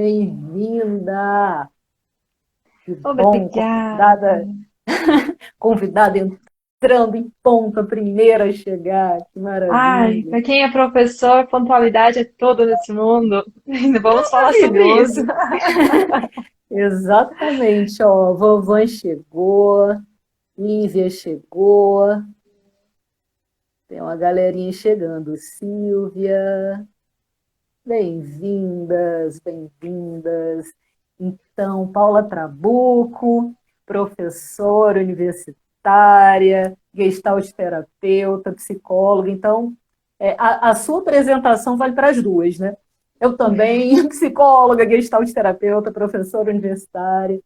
bem-vinda! Que bom, Obrigada. convidada entrando em ponto, a primeira a chegar, que Ai, maravilha! para quem é professor, pontualidade é tudo nesse mundo. Ainda vamos falar sobre isso. Maravilhoso! Exatamente, ó, vovó chegou, Lívia chegou, tem uma galerinha chegando, Silvia, bem-vindas, bem-vindas. Então, Paula Trabuco, professora universitária, gestalt terapeuta, psicóloga. Então, a sua apresentação vale para as duas, né? Eu também, psicóloga, gestalt terapeuta, professora universitária.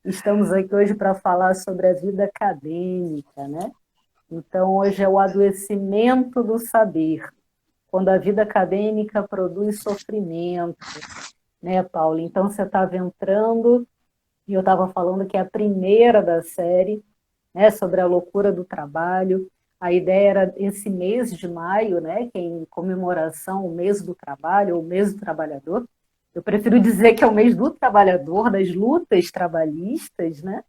Estamos aqui hoje para falar sobre a vida acadêmica, né? Então, hoje é o adoecimento do saber, quando a vida acadêmica produz sofrimento, né, Paula? Então, você estava entrando, e eu estava falando que é a primeira da série, né, sobre a loucura do trabalho. A ideia era esse mês de maio, né, que é em comemoração ao mês do trabalho, ou mês do trabalhador. Eu prefiro dizer que é o mês do trabalhador, das lutas trabalhistas, né?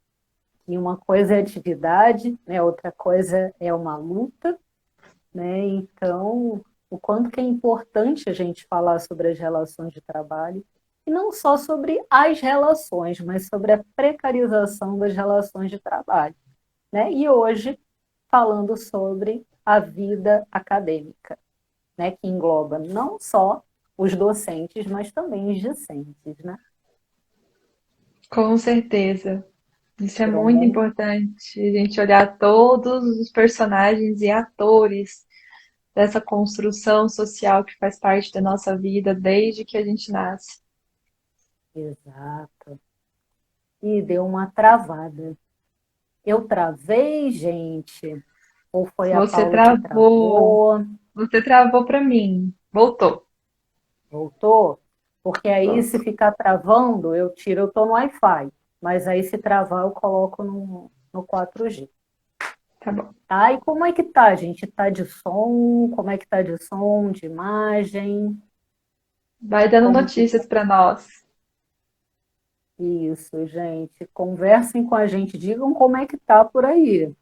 E uma coisa é atividade, né, outra coisa é uma luta, né? Então, o quanto que é importante a gente falar sobre as relações de trabalho, e não só sobre as relações, mas sobre a precarização das relações de trabalho, né? E hoje, falando sobre a vida acadêmica, né? Que engloba não só os docentes, mas também os discentes, né? Com certeza. Isso é muito Pronto. importante, a gente olhar todos os personagens e atores dessa construção social que faz parte da nossa vida desde que a gente nasce. Exato. E deu uma travada. Eu travei, gente? Ou foi a Você Paula que travou, travou? você travou para mim. Voltou. Voltou? Porque aí, se Voltou. ficar travando, eu tiro, eu estou no Wi-Fi. Mas aí, se travar, eu coloco no 4G. Tá bom. Tá? E como é que tá, gente? Tá de som? Como é que tá de som, de imagem? Vai dando Como que tá? notícias para nós. Isso, gente. Conversem com a gente, digam como é que tá por aí.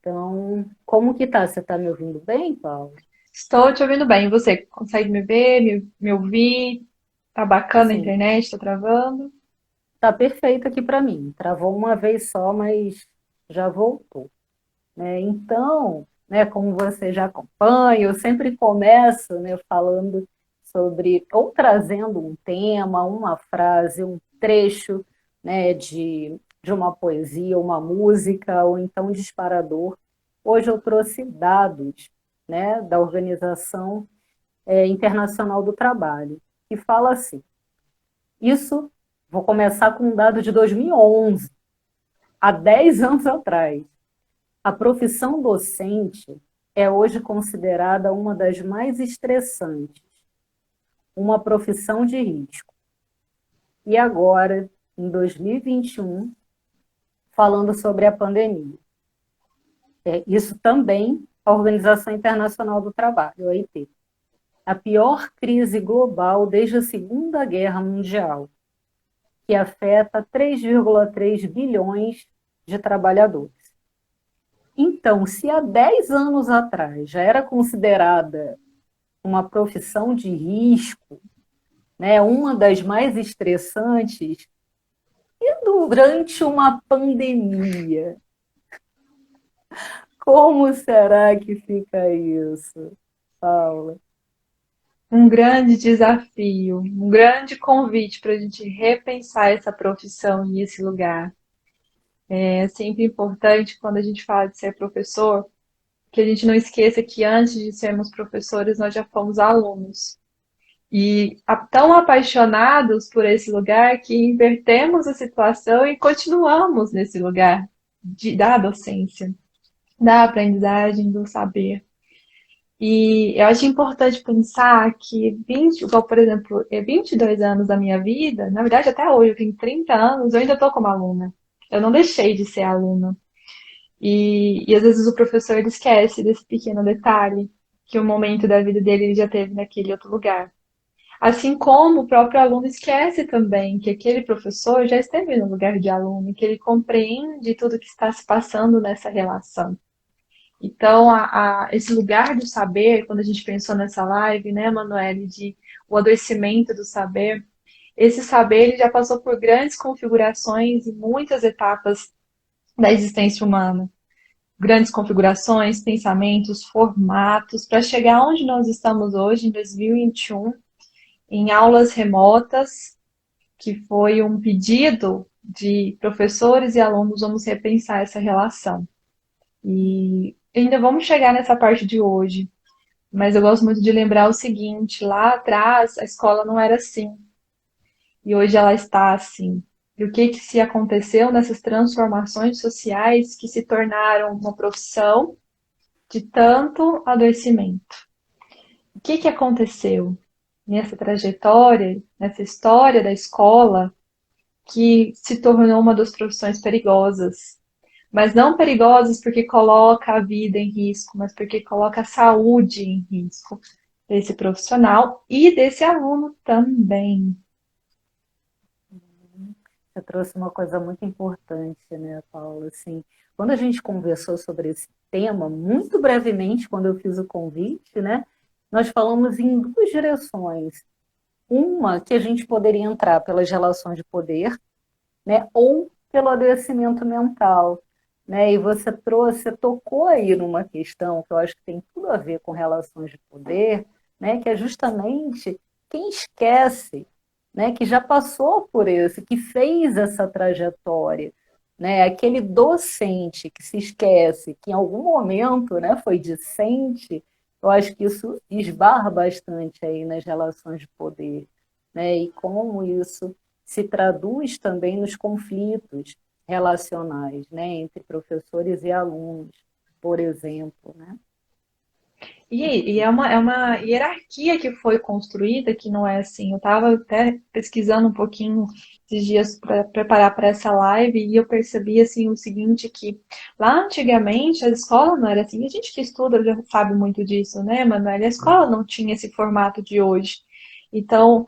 Então, como que tá? Você tá me ouvindo bem, Paulo? Estou te ouvindo bem. E você consegue me ver, me ouvir? Tá bacana a Sim, internet? Tá travando? tá perfeito aqui para mim. Travou uma vez só, mas já voltou. Né? Então, né, como você já acompanha, eu sempre começo, né, falando sobre, ou trazendo um tema, uma frase, um trecho, né, de uma poesia, uma música, ou então um disparador. Hoje eu trouxe dados, né, da Organização Internacional do Trabalho, que fala assim, isso, vou começar com um dado de 2011, há 10 anos atrás. A profissão docente é hoje considerada uma das mais estressantes, uma profissão de risco. E agora, em 2021, falando sobre a pandemia. Isso também a Organização Internacional do Trabalho, a OIT. A pior crise global desde a Segunda Guerra Mundial, que afeta 3,3 bilhões de trabalhadores. Então, se há 10 anos atrás já era considerada uma profissão de risco, né, uma das mais estressantes, e durante uma pandemia, como será que fica isso, Paula? Um grande desafio, um grande convite para a gente repensar essa profissão e esse lugar. É sempre importante, quando a gente fala de ser professor, que a gente não esqueça que antes de sermos professores, nós já fomos alunos. E tão apaixonados por esse lugar que invertemos a situação e continuamos nesse lugar da docência, da aprendizagem, do saber. E eu acho importante pensar que 20, igual, por exemplo, 22 anos da minha vida, na verdade até hoje, eu tenho 30 anos, eu ainda estou como aluna. Eu não deixei de ser aluna. E às vezes o professor ele esquece desse pequeno detalhe. que o momento da vida dele ele já teve naquele outro lugar. Assim como o próprio aluno esquece também que aquele professor já esteve no lugar de aluno, que ele compreende tudo que está se passando nessa relação. Então, esse lugar do saber, quando a gente pensou nessa live, né, Manoel, de o adoecimento do saber, esse saber ele já passou por grandes configurações e muitas etapas da existência humana. Grandes configurações, pensamentos, formatos, para chegar onde nós estamos hoje, em 2021, em aulas remotas, que foi um pedido de professores e alunos, vamos repensar essa relação. E ainda vamos chegar nessa parte de hoje, mas eu gosto muito de lembrar o seguinte: lá atrás a escola não era assim, e hoje ela está assim. E o que que se aconteceu nessas transformações sociais que se tornaram uma profissão de tanto adoecimento? O que que aconteceu nessa trajetória, nessa história da escola, que se tornou uma das profissões perigosas? Mas não perigosas porque coloca a vida em risco, mas porque coloca a saúde em risco desse profissional e desse aluno também. Você trouxe uma coisa muito importante, né, Paula? Assim, quando a gente conversou sobre esse tema, muito brevemente, quando eu fiz o convite, né, nós falamos em duas direções. Uma que a gente poderia entrar pelas relações de poder, né, ou pelo adoecimento mental, né? E você tocou aí numa questão que eu acho que tem tudo a ver com relações de poder, né, que é justamente quem esquece, né, que já passou por isso, que fez essa trajetória, né? Aquele docente que se esquece que em algum momento, né, foi discente, eu acho que isso esbarra bastante aí nas relações de poder, né? E como isso se traduz também nos conflitos relacionais, né, entre professores e alunos, por exemplo, né? E é uma hierarquia que foi construída, que não é assim. Eu estava até pesquisando um pouquinho esses dias para preparar para essa live e eu percebi assim o seguinte, que lá antigamente a escola não era assim. A gente que estuda já sabe muito disso, né, Manuela? A escola não tinha esse formato de hoje. Então,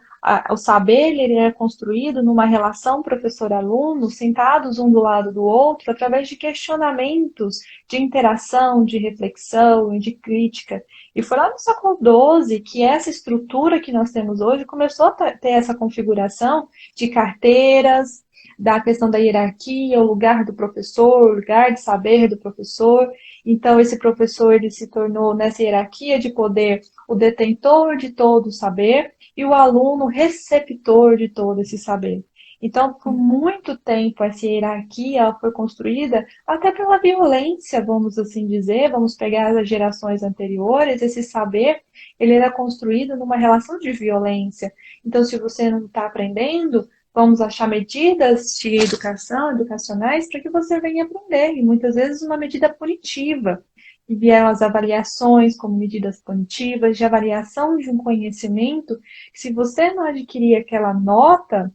o saber ele é construído numa relação professor-aluno, sentados um do lado do outro, através de questionamentos, de interação, de reflexão e de crítica. E foi lá no século XII que essa estrutura que nós temos hoje começou a ter essa configuração de carteiras, da questão da hierarquia, o lugar do professor, o lugar de saber do professor. Então, esse professor ele se tornou, nessa hierarquia de poder, o detentor de todo o saber e o aluno receptor de todo esse saber. Então, por muito tempo, essa hierarquia foi construída até pela violência, vamos assim dizer, vamos pegar as gerações anteriores, esse saber, ele era construído numa relação de violência. Então, se você não está aprendendo, vamos achar medidas de educação, educacionais, para que você venha aprender, e muitas vezes uma medida punitiva. E vieram as avaliações como medidas punitivas, de avaliação de um conhecimento, que se você não adquirir aquela nota,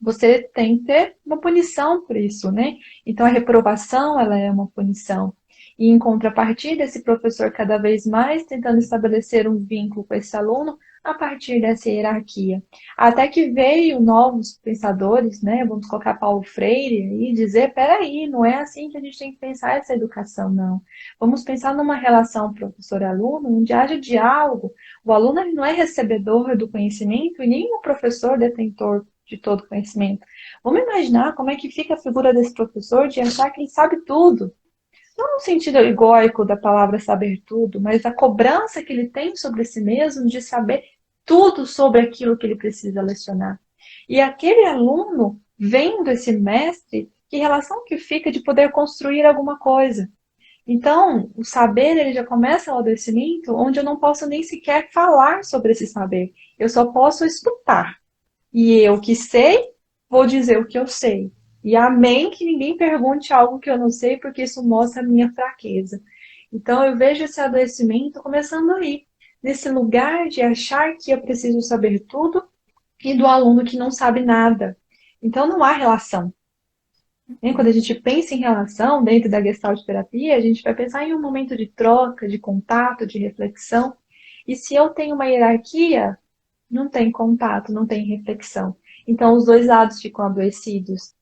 você tem que ter uma punição por isso, né? Então a reprovação, ela é uma punição. E em contrapartida, esse professor cada vez mais tentando estabelecer um vínculo com esse aluno a partir dessa hierarquia. Até que veio novos pensadores, né? Vamos colocar Paulo Freire e dizer, peraí, não é assim que a gente tem que pensar essa educação, não. Vamos pensar numa relação professor-aluno, onde haja diálogo. O aluno ele não é recebedor do conhecimento e nem o professor detentor de todo conhecimento. Vamos imaginar como é que fica a figura desse professor de achar que ele sabe tudo. Não no sentido egóico da palavra saber tudo, mas a cobrança que ele tem sobre si mesmo de saber tudo sobre aquilo que ele precisa lecionar. E aquele aluno, vendo esse mestre, que relação que fica de poder construir alguma coisa. Então, o saber ele já começa o adoecimento onde eu não posso nem sequer falar sobre esse saber. Eu só posso escutar. E eu que sei, vou dizer o que eu sei. E amém que ninguém pergunte algo que eu não sei, porque isso mostra a minha fraqueza. Então eu vejo esse adoecimento começando aí, nesse lugar de achar que eu preciso saber tudo e do aluno que não sabe nada. Então não há relação. né? Quando a gente pensa em relação dentro da Gestalt terapia, a gente vai pensar em um momento de troca, de contato, de reflexão. E se eu tenho uma hierarquia, não tem contato, não tem reflexão. Então, os dois lados ficam adoecidos,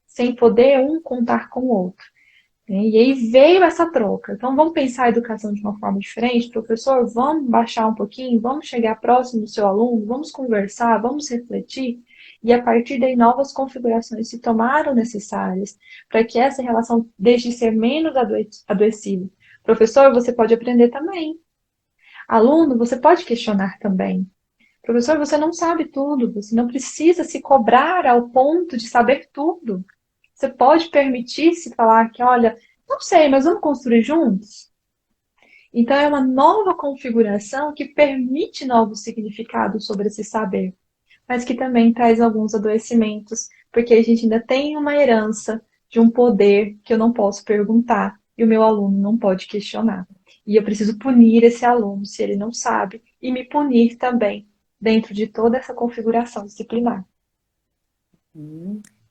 sem poder um contar com o outro, né? E aí veio essa troca. Então, vamos pensar a educação de uma forma diferente? Professor, vamos baixar um pouquinho, vamos chegar próximo do seu aluno, vamos conversar, vamos refletir. E a partir daí, novas configurações se tomaram necessárias para que essa relação deixe de ser menos adoecida. Professor, você pode aprender também. Aluno, você pode questionar também. Professor, você não sabe tudo, você não precisa se cobrar ao ponto de saber tudo. Você pode permitir-se falar que, olha, não sei, mas vamos construir juntos? Então, é uma nova configuração que permite novos significados sobre esse saber, mas que também traz alguns adoecimentos, porque a gente ainda tem uma herança de um poder que eu não posso perguntar e o meu aluno não pode questionar. E eu preciso punir esse aluno se ele não sabe e me punir também dentro de toda essa configuração disciplinar.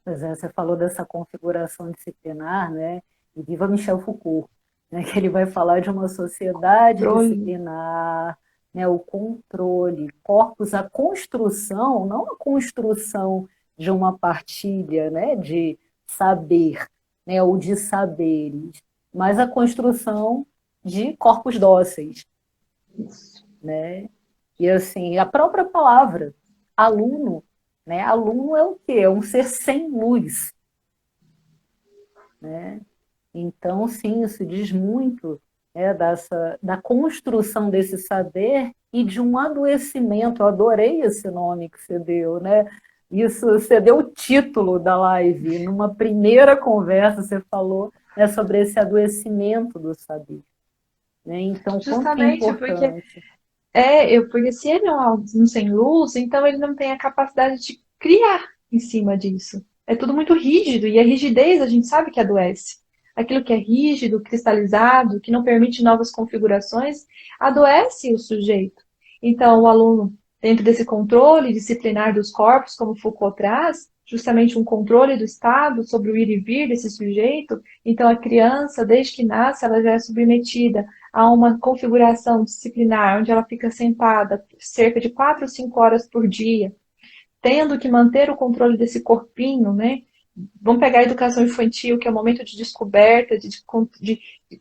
Pois é, você falou dessa configuração disciplinar, né? E viva Michel Foucault, né? Que ele vai falar de uma sociedade Controle. disciplinar, né? O controle, corpos, a construção, não a construção de uma partilha, né? De saber, né? Ou de saberes, mas a construção de corpos dóceis, Isso. né? E assim, a própria palavra aluno, né? Aluno é o quê? É um ser sem luz, né? Então, sim, isso diz muito, né, da construção desse saber e de um adoecimento. Eu adorei esse nome que você deu, né? Isso, você deu o título da live. Numa primeira conversa, você falou, né, sobre esse adoecimento do saber, né? Então, quanto que é Justamente porque importante. porque se ele é um aluno sem luz, então ele não tem a capacidade de criar em cima disso. É tudo muito rígido, e a rigidez a gente sabe que adoece. Aquilo que é rígido, cristalizado, que não permite novas configurações, adoece o sujeito. Então, o aluno, dentro desse controle disciplinar dos corpos, como Foucault traz, justamente um controle do Estado sobre o ir e vir desse sujeito, então a criança, desde que nasce, ela já é submetida a uma configuração disciplinar, onde ela fica sentada cerca de 4 ou 5 horas por dia, tendo que manter o controle desse corpinho, né? Vamos pegar a educação infantil, que é o momento de descoberta, de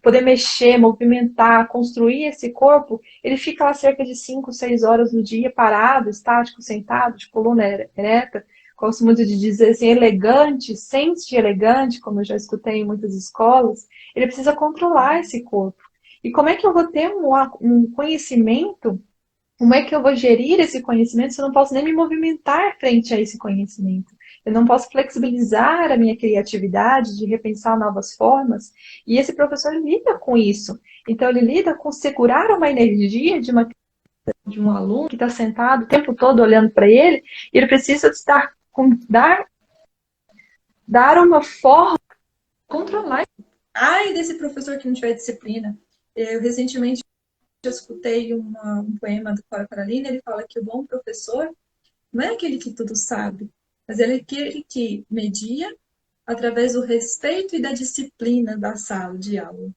poder mexer, movimentar, construir esse corpo. Ele fica lá cerca de 5, 6 horas no dia, parado, estático, sentado, de coluna ereta. Gosto muito de dizer assim, elegante, sente elegante, como eu já escutei em muitas escolas. Ele precisa controlar esse corpo. E como é que eu vou ter um conhecimento? Como é que eu vou gerir esse conhecimento se eu não posso nem me movimentar frente a esse conhecimento? Eu não posso flexibilizar a minha criatividade, de repensar novas formas. E esse professor lida com isso. Então, ele lida com segurar uma energia de um aluno que está sentado o tempo todo olhando para ele, e ele precisa dar uma forma de controlar. Ai desse professor que não tiver disciplina. Eu recentemente eu escutei um poema do Cora Carolina, ele fala que o bom professor não é aquele que tudo sabe, mas ele é aquele que media através do respeito e da disciplina da sala de aula.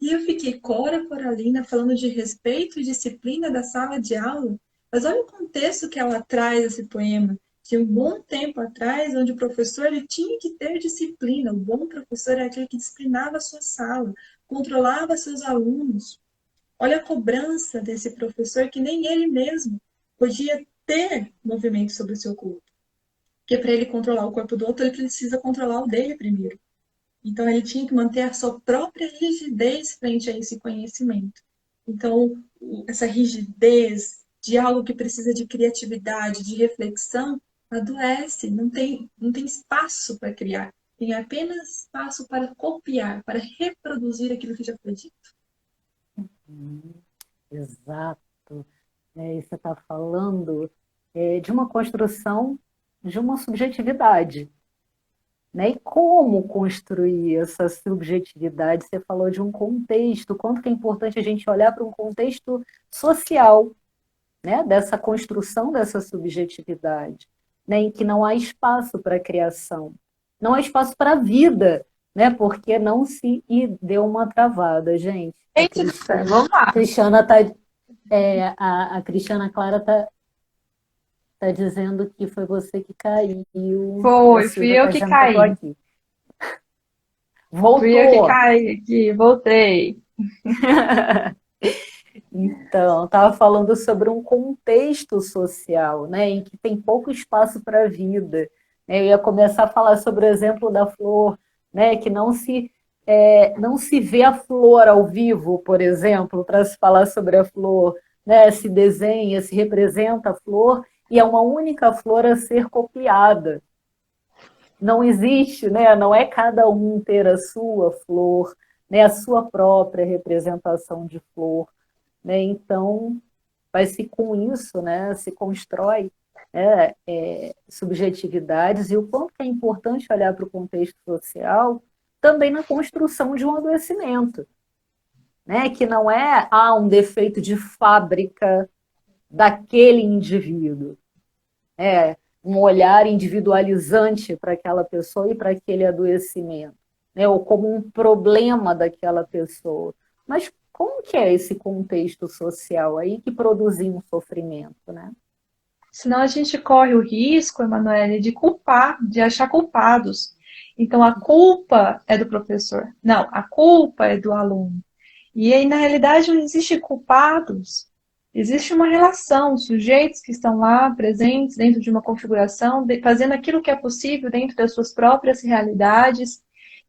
E eu fiquei, Cora Coralina, falando de respeito e disciplina da sala de aula. Mas olha o contexto que ela traz esse poema. De um bom tempo atrás, onde o professor ele tinha que ter disciplina. O bom professor é aquele que disciplinava a sua sala, controlava seus alunos. Olha a cobrança desse professor que nem ele mesmo podia ter movimento sobre o seu corpo. Porque para ele controlar o corpo do outro, ele precisa controlar o dele primeiro. Então, ele tinha que manter a sua própria rigidez frente a esse conhecimento. Então, essa rigidez de algo que precisa de criatividade, de reflexão, adoece, não tem espaço para criar. Tem apenas espaço para copiar, para reproduzir aquilo que já foi dito. Exato. E você está falando de uma construção de uma subjetividade. Né? E como construir essa subjetividade? Você falou de um contexto, quanto que é importante a gente olhar para um contexto social, né? Dessa construção dessa subjetividade, né? Em que não há espaço para a criação. não há espaço para a vida, né? Porque não se e deu uma travada, gente. Gente do céu, vamos lá. A Cristiana tá, a Cristiana Clara tá dizendo que foi você que caiu. E a Fui Silvia eu tá que dizendo que eu tô caí. aqui. Fui eu que Voltou! caí aqui, voltei. Então, estava falando sobre um contexto social, né, em que tem pouco espaço para a vida. Eu ia começar a falar sobre o exemplo da flor, né, que não se vê a flor ao vivo, por exemplo, para se falar sobre a flor, né, se desenha, se representa a flor e é uma única flor a ser copiada. Não existe, né, não é cada um ter a sua flor, né, a sua própria representação de flor, né? Então, vai-se com isso, né, se constrói, né, subjetividades, e o quanto é importante olhar para o contexto social também na construção de um adoecimento, né, que não é um defeito de fábrica daquele indivíduo, é um olhar individualizante para aquela pessoa e para aquele adoecimento, né, ou como um problema daquela pessoa. Mas como que é esse contexto social aí que produziu um sofrimento, né? Senão a gente corre o risco, Emanuele, de culpar, de achar culpados. Então a culpa é do professor. Não, a culpa é do aluno. E aí, na realidade, não existe culpados. Existe uma relação, sujeitos que estão lá presentes dentro de uma configuração, fazendo aquilo que é possível dentro das suas próprias realidades.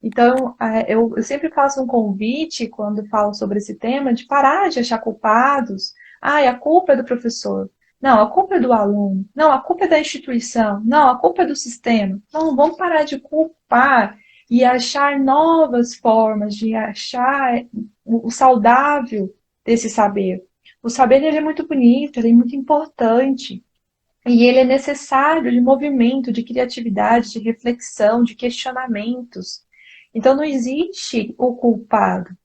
Então, eu sempre faço um convite, quando falo sobre esse tema, de parar de achar culpados. Ah, a culpa é do professor. Não, a culpa é do aluno. Não, a culpa é da instituição. Não, a culpa é do sistema. Não, vamos parar de culpar e achar novas formas de achar o saudável desse saber. O saber ele é muito bonito, ele é muito importante. E ele é necessário de movimento, de criatividade, de reflexão, de questionamentos. Então não existe o culpado.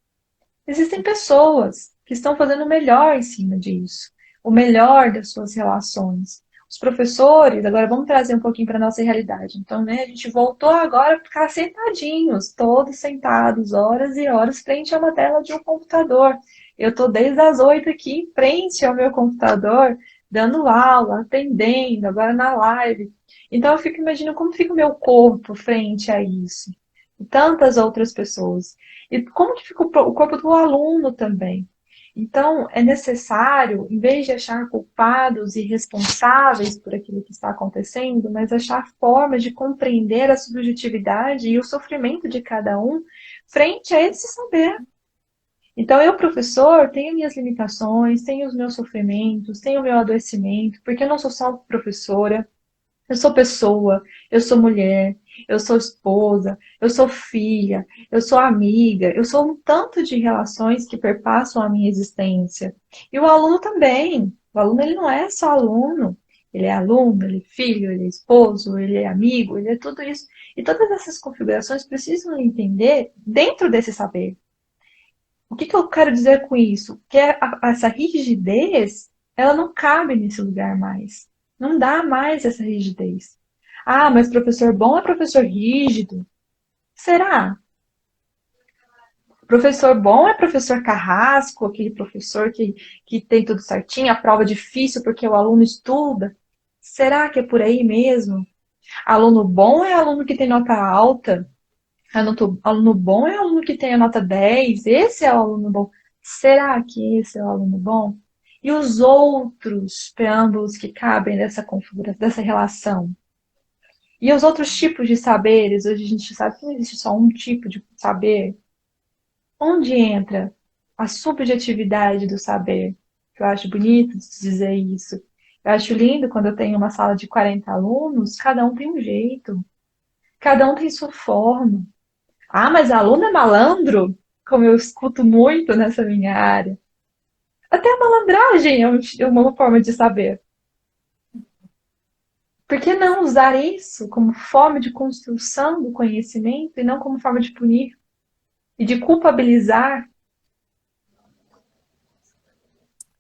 Existem pessoas que estão fazendo o melhor em cima disso, o melhor das suas relações. Os professores, agora vamos trazer um pouquinho para a nossa realidade. Então, né, a gente voltou agora a ficar sentadinhos, todos sentados, horas e horas, frente a uma tela de um computador. Eu estou desde as 8 aqui, em frente ao meu computador, dando aula, atendendo, agora na live. Então, eu fico imaginando como fica o meu corpo frente a isso. E tantas outras pessoas. E como que fica o corpo do aluno também? Então, é necessário, em vez de achar culpados e responsáveis por aquilo que está acontecendo, mas achar formas de compreender a subjetividade e o sofrimento de cada um frente a esse saber. Então, eu, professor, tenho minhas limitações, tenho os meus sofrimentos, tenho o meu adoecimento, porque eu não sou só professora, eu sou pessoa, eu sou mulher, eu sou esposa, eu sou filha, eu sou amiga, eu sou um tanto de relações que perpassam a minha existência. E o aluno também. O aluno ele não é só aluno, ele é aluno, ele é filho, ele é esposo, ele é amigo, ele é tudo isso. E todas essas configurações precisam entender dentro desse saber. O que eu quero dizer com isso? Que essa rigidez, ela não cabe nesse lugar mais. Não dá mais essa rigidez. Ah, mas professor bom é professor rígido. Será? Professor bom é professor carrasco, aquele professor que tem tudo certinho, a prova difícil porque o aluno estuda. Será que é por aí mesmo? Aluno bom é aluno que tem nota alta. Aluno bom é aluno que tem a nota 10. Esse é o aluno bom. Será que esse é o aluno bom? E os outros preâmbulos que cabem dessa configuração, dessa relação? E os outros tipos de saberes? Hoje a gente sabe que não existe só um tipo de saber. Onde entra a subjetividade do saber? Eu acho bonito de dizer isso. Eu acho lindo quando eu tenho uma sala de 40 alunos, cada um tem um jeito, cada um tem sua forma. Ah, mas aluno é malandro? Como eu escuto muito nessa minha área. Até a malandragem é uma forma de saber. Por que não usar isso como forma de construção do conhecimento e não como forma de punir e de culpabilizar?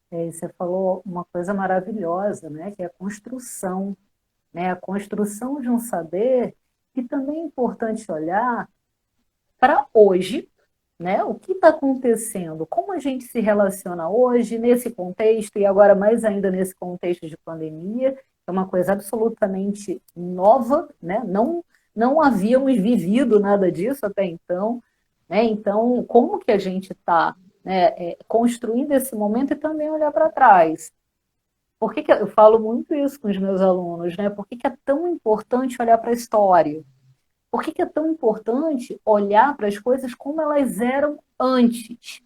Você falou uma coisa maravilhosa, né, que é a construção de um saber E também é importante olhar para hoje, né? O que está acontecendo? Como a gente se relaciona hoje nesse contexto, e agora mais ainda nesse contexto de pandemia, é uma coisa absolutamente nova, né? Não havíamos vivido nada disso até então, né? Então, como que a gente está, né, construindo esse momento e também olhar para trás? Por que que eu falo muito isso com os meus alunos, né? Por que que é tão importante olhar para a história? Por que que é tão importante olhar para as coisas como elas eram antes?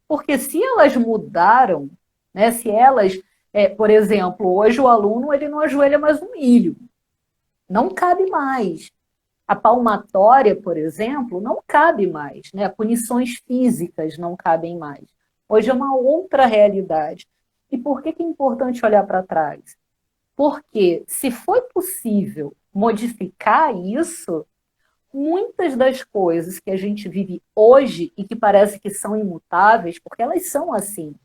Porque se elas mudaram, né, se elas, por exemplo, hoje o aluno ele não ajoelha mais no milho, não cabe mais. A palmatória, por exemplo, não cabe mais, né? Punições físicas não cabem mais. Hoje é uma outra realidade. E por que que é importante olhar para trás? Porque se foi possível modificar isso, muitas das coisas que a gente vive hoje e que parece que são imutáveis, porque elas são assim.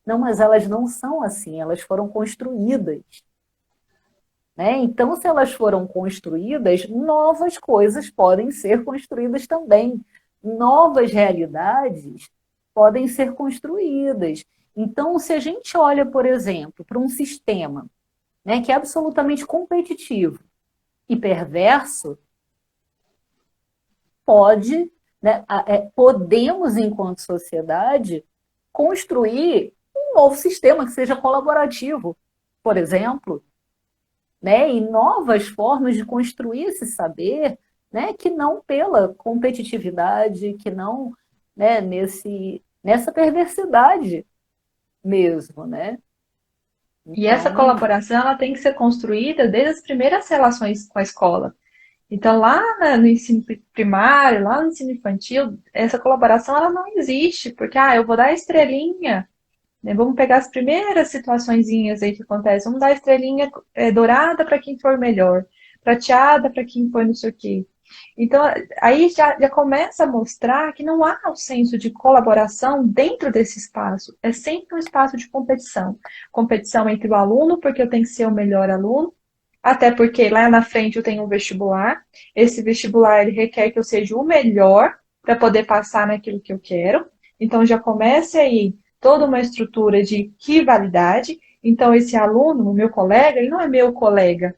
Não, mas elas não são assim, elas foram construídas. Né? Então, se elas foram construídas, novas coisas podem ser construídas também. Novas realidades podem ser construídas. Então, se a gente olha, por exemplo, para um sistema, né, que é absolutamente competitivo e perverso, pode, né, podemos, enquanto sociedade, construir um novo sistema que seja colaborativo, por exemplo, né, e novas formas de construir esse saber, né, que não pela competitividade, que não, né, nessa perversidade mesmo, né? E essa Então, colaboração ela tem que ser construída desde as primeiras relações com a escola. Então, lá no ensino primário, lá no ensino infantil, essa colaboração ela não existe, porque eu vou dar a estrelinha, né? Vamos pegar as primeiras situaçõezinhas aí que acontecem. Vamos dar a estrelinha dourada para quem for melhor, prateada para quem for não sei o quê. Então, aí já começa a mostrar que não há o senso de colaboração dentro desse espaço. É sempre um espaço de competição. Competição entre o aluno, porque eu tenho que ser o melhor aluno, até porque lá na frente eu tenho um vestibular. Esse vestibular ele requer que eu seja o melhor para poder passar naquilo que eu quero. Então já começa aí toda uma estrutura de rivalidade. Então esse aluno, o meu colega, ele não é meu colega.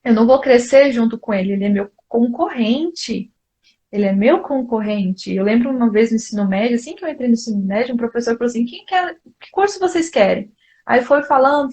Eu não vou crescer junto com ele, ele é meu concorrente. Ele é meu concorrente. Eu lembro uma vez no ensino médio, assim que eu entrei no ensino médio, um professor falou assim: que curso vocês querem? Aí foi falando,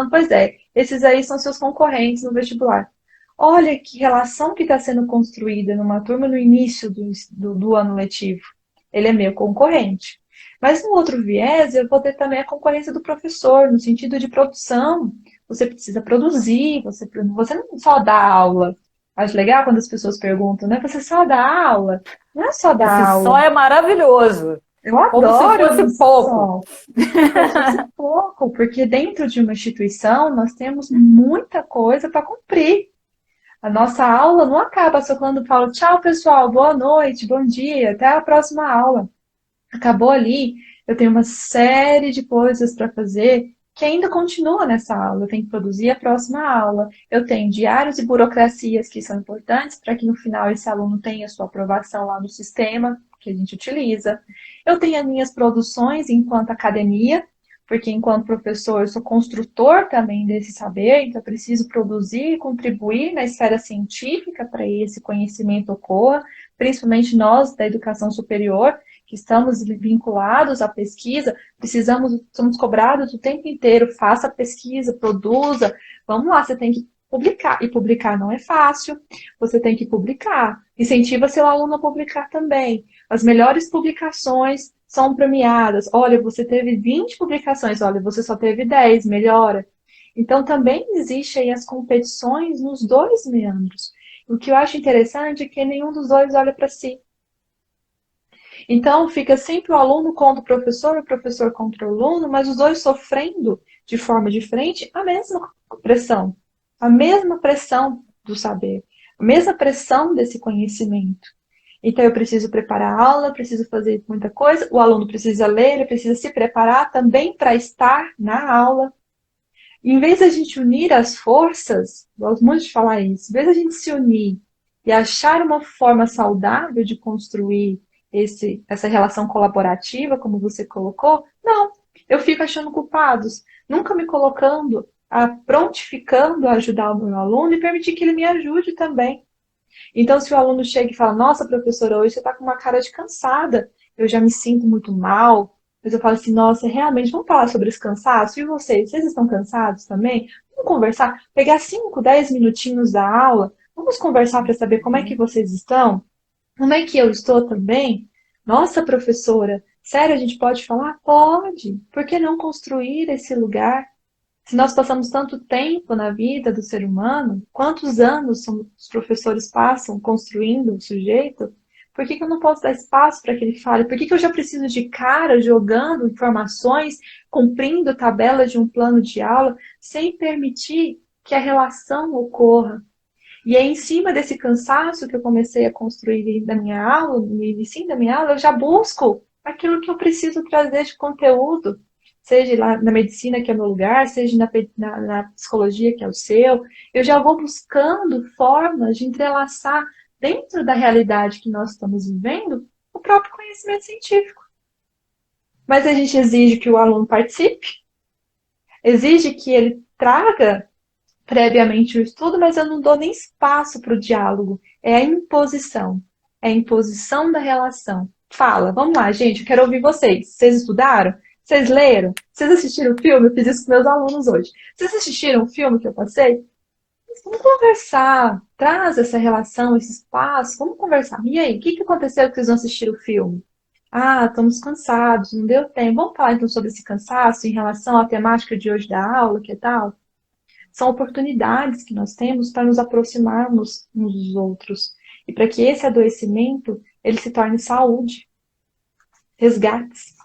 pois é, esses aí são seus concorrentes no vestibular. Olha que relação que está sendo construída numa turma no início do ano letivo. Ele é meu concorrente. Mas no outro viés, eu vou ter também a concorrência do professor, no sentido de produção. Você precisa produzir, você não só dá aula. Acho legal quando as pessoas perguntam, né? Você só dá aula? Não é só esse dar só aula. é maravilhoso, Eu como se adoro fosse pouco. só. Como se fosse pouco, porque dentro de uma instituição nós temos muita coisa para cumprir. A nossa aula não acaba só quando falo tchau, pessoal, boa noite, bom dia, até a próxima aula. Acabou ali, eu tenho uma série de coisas para fazer que ainda continua nessa aula. Eu tenho que produzir a próxima aula. Eu tenho diários e burocracias que são importantes para que no final esse aluno tenha sua aprovação lá no sistema que a gente utiliza. Eu tenho as minhas produções enquanto academia, porque enquanto professor eu sou construtor também desse saber, então eu preciso produzir e contribuir na esfera científica para que esse conhecimento ocorra, principalmente nós da educação superior, que estamos vinculados à pesquisa, somos cobrados o tempo inteiro, faça pesquisa, produza, vamos lá, você tem que publicar, e publicar não é fácil, você tem que publicar, incentiva seu aluno a publicar também, as melhores publicações são premiadas, olha, você teve 20 publicações, olha, você só teve 10, melhora. Então também existe aí as competições nos dois meandros. O que eu acho interessante é que nenhum dos dois olha para si. Então, fica sempre o aluno contra o professor contra o aluno, mas os dois sofrendo de forma diferente a mesma pressão do saber, a mesma pressão desse conhecimento. Então, eu preciso preparar a aula, preciso fazer muita coisa, o aluno precisa ler, ele precisa se preparar também para estar na aula. Em vez da gente unir as forças, gosto muito de falar isso, em vez da gente se unir e achar uma forma saudável de construir essa relação colaborativa, como você colocou, não. Eu fico achando culpados, nunca me colocando, prontificando a ajudar o meu aluno e permitir que ele me ajude também. Então, se o aluno chega e fala, nossa, professora, hoje você está com uma cara de cansada, eu já me sinto muito mal, mas eu falo assim, nossa, realmente, vamos falar sobre esse cansaço? E vocês? Vocês estão cansados também? Vamos conversar? Pegar 5, 10 minutinhos da aula, vamos conversar para saber como é que vocês estão? Como é que eu estou também? Nossa, professora, sério, a gente pode falar? Pode. Por que não construir esse lugar? Se nós passamos tanto tempo na vida do ser humano, quantos anos os professores passam construindo o sujeito? Por que que eu não posso dar espaço para que ele fale? Por que que eu já preciso de cara jogando informações, cumprindo tabelas de um plano de aula, sem permitir que a relação ocorra? E é em cima desse cansaço que eu comecei a construir da minha aula, no início da minha aula, eu já busco aquilo que eu preciso trazer de conteúdo, seja lá na medicina, que é o meu lugar, seja na psicologia, que é o seu. Eu já vou buscando formas de entrelaçar dentro da realidade que nós estamos vivendo o próprio conhecimento científico. Mas a gente exige que o aluno participe, exige que ele traga previamente o estudo, mas eu não dou nem espaço para o diálogo. É a imposição. É a imposição da relação. Fala, vamos lá, gente, eu quero ouvir vocês. Vocês estudaram? Vocês leram? Vocês assistiram o filme? Eu fiz isso com meus alunos hoje. Vocês assistiram o filme que eu passei? Vamos conversar. Traz essa relação, esse espaço. Vamos conversar. E aí, o que aconteceu que vocês não assistiram o filme? Ah, estamos cansados, não deu tempo. Vamos falar então sobre esse cansaço em relação à temática de hoje da aula, que tal? São oportunidades que nós temos para nos aproximarmos uns dos outros. E para que esse adoecimento ele se torne saúde, resgates.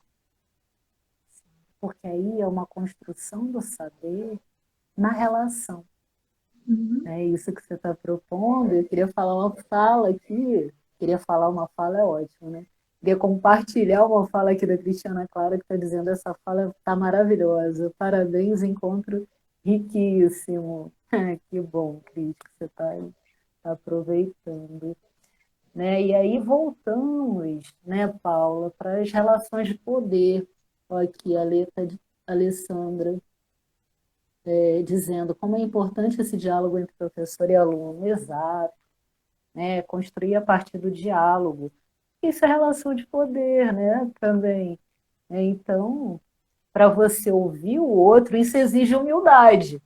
Porque aí é uma construção do saber na relação. É isso que você está propondo. Eu queria falar uma fala aqui. Queria falar uma fala, é ótimo, né? Queria compartilhar uma fala aqui da Cristiana Clara, que está dizendo essa fala está maravilhosa. Parabéns, encontro riquíssimo. Que bom, Cris, que você está aproveitando. Né? E aí voltamos, né, Paula, para as relações de poder. Olha aqui a letra de Alessandra dizendo como é importante esse diálogo entre professor e aluno. Exato. Né? Construir a partir do diálogo. Isso é relação de poder, né? Também. Então, para você ouvir o outro, isso exige humildade.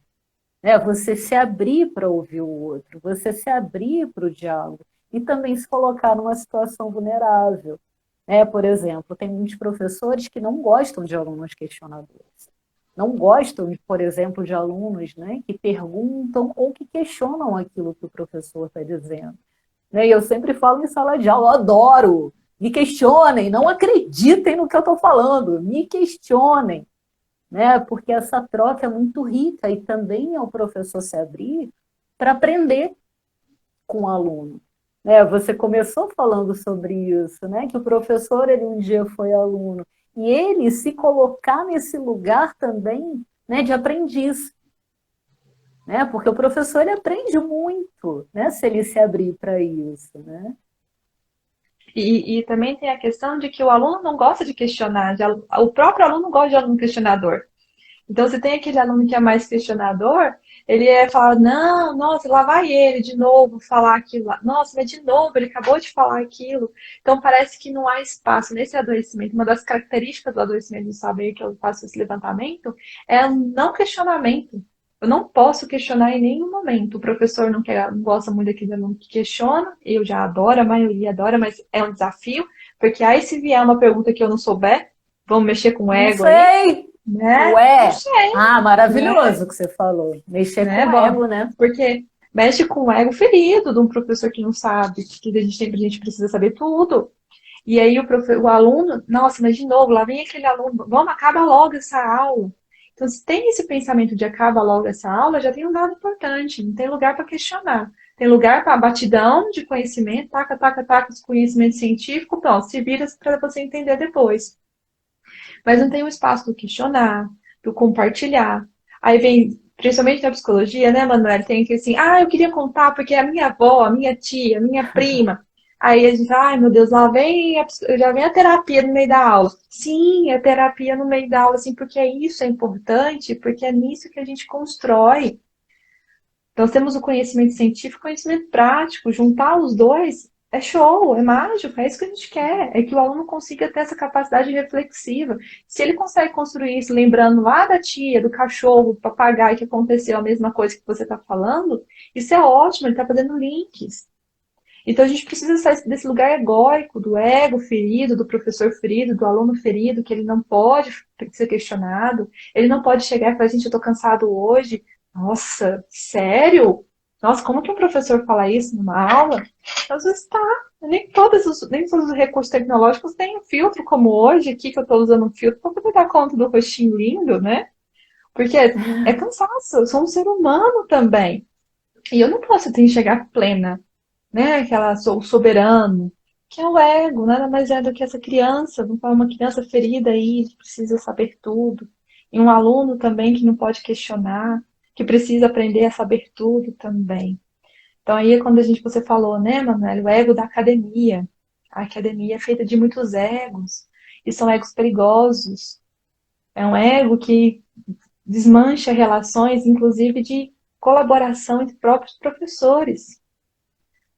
Né? Você se abrir para ouvir o outro, você se abrir para o diálogo e também se colocar numa situação vulnerável. Né? Por exemplo, tem muitos professores que não gostam de alunos questionadores. Não gostam, por exemplo, de alunos, né, que perguntam ou que questionam aquilo que o professor está dizendo. Né? E eu sempre falo em sala de aula, eu adoro. Me questionem, não acreditem no que eu estou falando, me questionem. Né? Porque essa troca é muito rica e também é o professor se abrir para aprender com o aluno. Né? Você começou falando sobre isso, né? Que o professor ele um dia foi aluno e ele se colocar nesse lugar também, né, de aprendiz. Né? Porque o professor ele aprende muito, né, se ele se abrir para isso. Né? E também tem a questão de que o aluno não gosta de questionar, o próprio aluno gosta de aluno questionador. Então, se tem aquele aluno que é mais questionador, ele fala, não, nossa, lá vai ele de novo falar aquilo lá. Nossa, mas de novo, ele acabou de falar aquilo. Então, parece que não há espaço nesse adoecimento. Uma das características do adoecimento do saber que eu faço esse levantamento é o não questionamento. Eu não posso questionar em nenhum momento. O professor não gosta muito daquele aluno que questiona, eu já adoro, a maioria adora, mas é um desafio, porque aí se vier uma pergunta que eu não souber, vamos mexer com o Não ego aí, sei! né? Não Ué! sei, Ah, né? maravilhoso o que você falou. Mexer Né? com o Bom, ego, né? porque mexe com o ego ferido de um professor que não sabe, que a gente precisa saber tudo. E aí o aluno, nossa, mas de novo, lá vem aquele aluno, vamos, acaba logo essa aula. Então, se tem esse pensamento de acaba logo essa aula, já tem um dado importante, não tem lugar para questionar. Tem lugar para batidão de conhecimento, taca, taca, taca, esse conhecimento científico, pronto, se vira para você entender depois. Mas não tem um espaço do questionar, do compartilhar. Aí vem principalmente na psicologia, né, Manuel? Tem que assim, eu queria contar porque a minha avó, a minha tia, a minha prima. Aí a gente, ai meu Deus, já vem a terapia no meio da aula. Sim, a terapia no meio da aula, assim, porque isso é importante, porque é nisso que a gente constrói. Nós temos o conhecimento científico e o conhecimento prático. Juntar os dois é show, é mágico, é isso que a gente quer. É que o aluno consiga ter essa capacidade reflexiva. Se ele consegue construir isso lembrando lá da tia, do cachorro, do papagaio que aconteceu a mesma coisa que você está falando, isso é ótimo, ele está fazendo links. Então a gente precisa sair desse lugar egóico, do ego ferido, do professor ferido, do aluno ferido, que ele não pode ser questionado, ele não pode chegar e falar, gente, eu estou cansado hoje. Nossa, sério? Nossa, como que um professor fala isso numa aula? Às vezes tá. Nem todos os recursos tecnológicos têm um filtro como hoje, aqui que eu estou usando um filtro para poder dar conta do rostinho lindo, né? Porque é cansaço, eu sou um ser humano também. E eu não posso ter chegar plena, né? Aquela sou soberano, que é o ego, nada mais é do que essa criança, uma criança ferida aí, que precisa saber tudo. E um aluno também que não pode questionar, que precisa aprender a saber tudo também. Então aí é quando você falou, né, Manuel, o ego da academia. A academia é feita de muitos egos, e são egos perigosos. É um ego que desmancha relações, inclusive de colaboração entre próprios professores,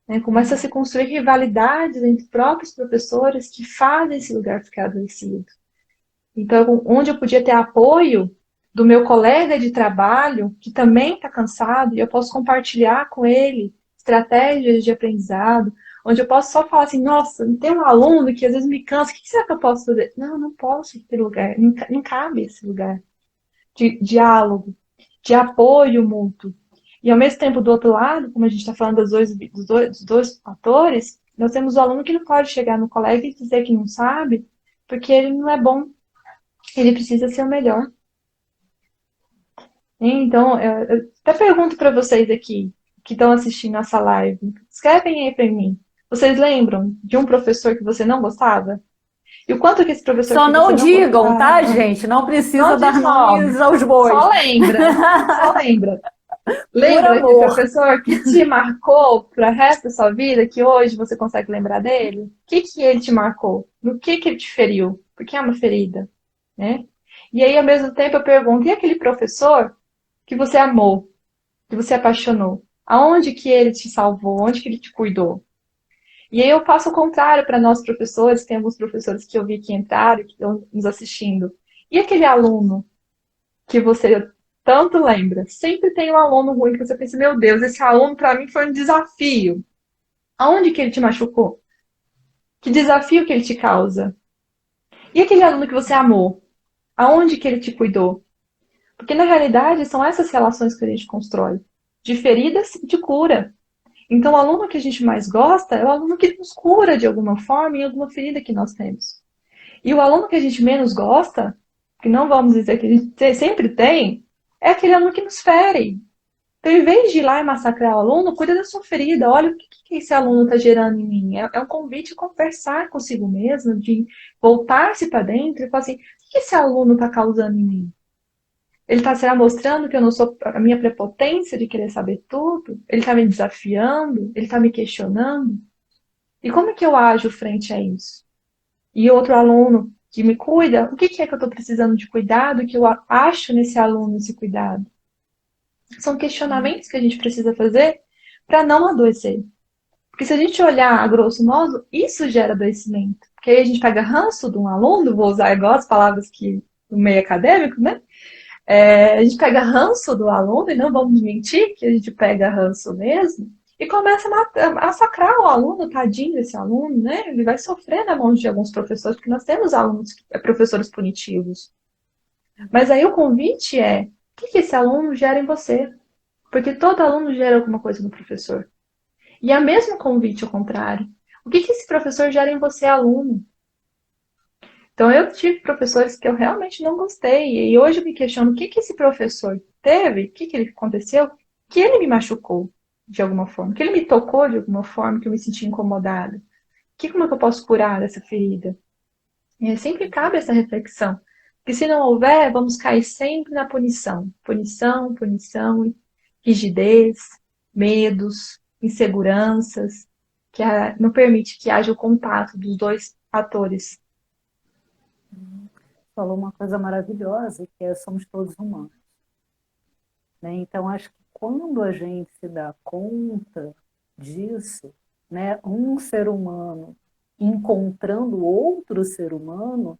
né? Começa a se construir rivalidades entre próprios professores que fazem esse lugar ficar adoecido. Então, onde eu podia ter apoio do meu colega de trabalho, que também está cansado, e eu posso compartilhar com ele estratégias de aprendizado, onde eu posso só falar assim, nossa, tem um aluno que às vezes me cansa, o que será que eu posso fazer? Não, não posso ter lugar, não cabe esse lugar de diálogo, de apoio mútuo. E ao mesmo tempo, do outro lado, como a gente está falando dos dois fatores, nós temos o aluno que não pode chegar no colega e dizer que não sabe, porque ele não é bom, ele precisa ser o melhor. Então, eu até pergunto para vocês aqui, que estão assistindo nossa live, escrevem aí para mim. Vocês lembram de um professor que você não gostava? E o quanto que esse professor Só que você não não digam, tá, gostava, gente? Não não precisa dar diz nomes nome, aos bois. só lembra, só lembra. Por Lembra daquele amor. professor que te marcou para o resto da sua vida, que hoje você consegue lembrar dele? O que que ele te marcou? No que ele te feriu? Porque é uma ferida, né? E aí, ao mesmo tempo, eu pergunto, e aquele professor que você amou, que você apaixonou? Aonde que ele te salvou? Onde que ele te cuidou? E aí eu passo o contrário para nós professores, tem alguns professores que eu vi que entraram, que estão nos assistindo. E aquele aluno que você tanto lembra? Sempre tem um aluno ruim que você pensa, meu Deus, esse aluno para mim foi um desafio. Aonde que ele te machucou? Que desafio que ele te causa? E aquele aluno que você amou? Aonde que ele te cuidou? Porque na realidade são essas relações que a gente constrói, de feridas e de cura. Então o aluno que a gente mais gosta é o aluno que nos cura de alguma forma em alguma ferida que nós temos. E o aluno que a gente menos gosta, que não vamos dizer que a gente sempre tem, é aquele aluno que nos fere. Então, em vez de ir lá e massacrar o aluno, cuida da sua ferida. Olha o que esse aluno está gerando em mim. É um convite a conversar consigo mesmo, de voltar-se para dentro e falar assim: o que esse aluno está causando em mim? Ele está, será, mostrando que eu não sou a minha prepotência de querer saber tudo? Ele está me desafiando? Ele está me questionando? E como é que eu ajo frente a isso? E outro aluno que me cuida, o que é que eu estou precisando de cuidado que eu acho nesse aluno esse cuidado? São questionamentos que a gente precisa fazer para não adoecer. Porque se a gente olhar a grosso modo, isso gera adoecimento. Porque aí a gente pega ranço de um aluno, vou usar igual as palavras que no meio acadêmico, né? A gente pega ranço do aluno, e não vamos mentir que a gente pega ranço mesmo, e começa a massacrar o aluno, tadinho desse aluno, né? Ele vai sofrer na mão de alguns professores, porque nós temos alunos, professores punitivos. Mas aí o convite é, o que esse aluno gera em você? Porque todo aluno gera alguma coisa no professor. E é o mesmo convite ao contrário. O que esse professor gera em você, aluno? Então, eu tive professores que eu realmente não gostei. E hoje eu me questiono o que esse professor teve, o que ele aconteceu, que ele me machucou de alguma forma, que ele me tocou de alguma forma, que eu me senti incomodada. Como é que eu posso curar essa ferida? E sempre cabe essa reflexão. Porque se não houver, vamos cair sempre na punição. Punição, punição, rigidez, medos, inseguranças, que não permite que haja o contato dos dois atores. Falou uma coisa maravilhosa, que é somos todos humanos. Né? Então, acho que quando a gente se dá conta disso, né, um ser humano encontrando outro ser humano,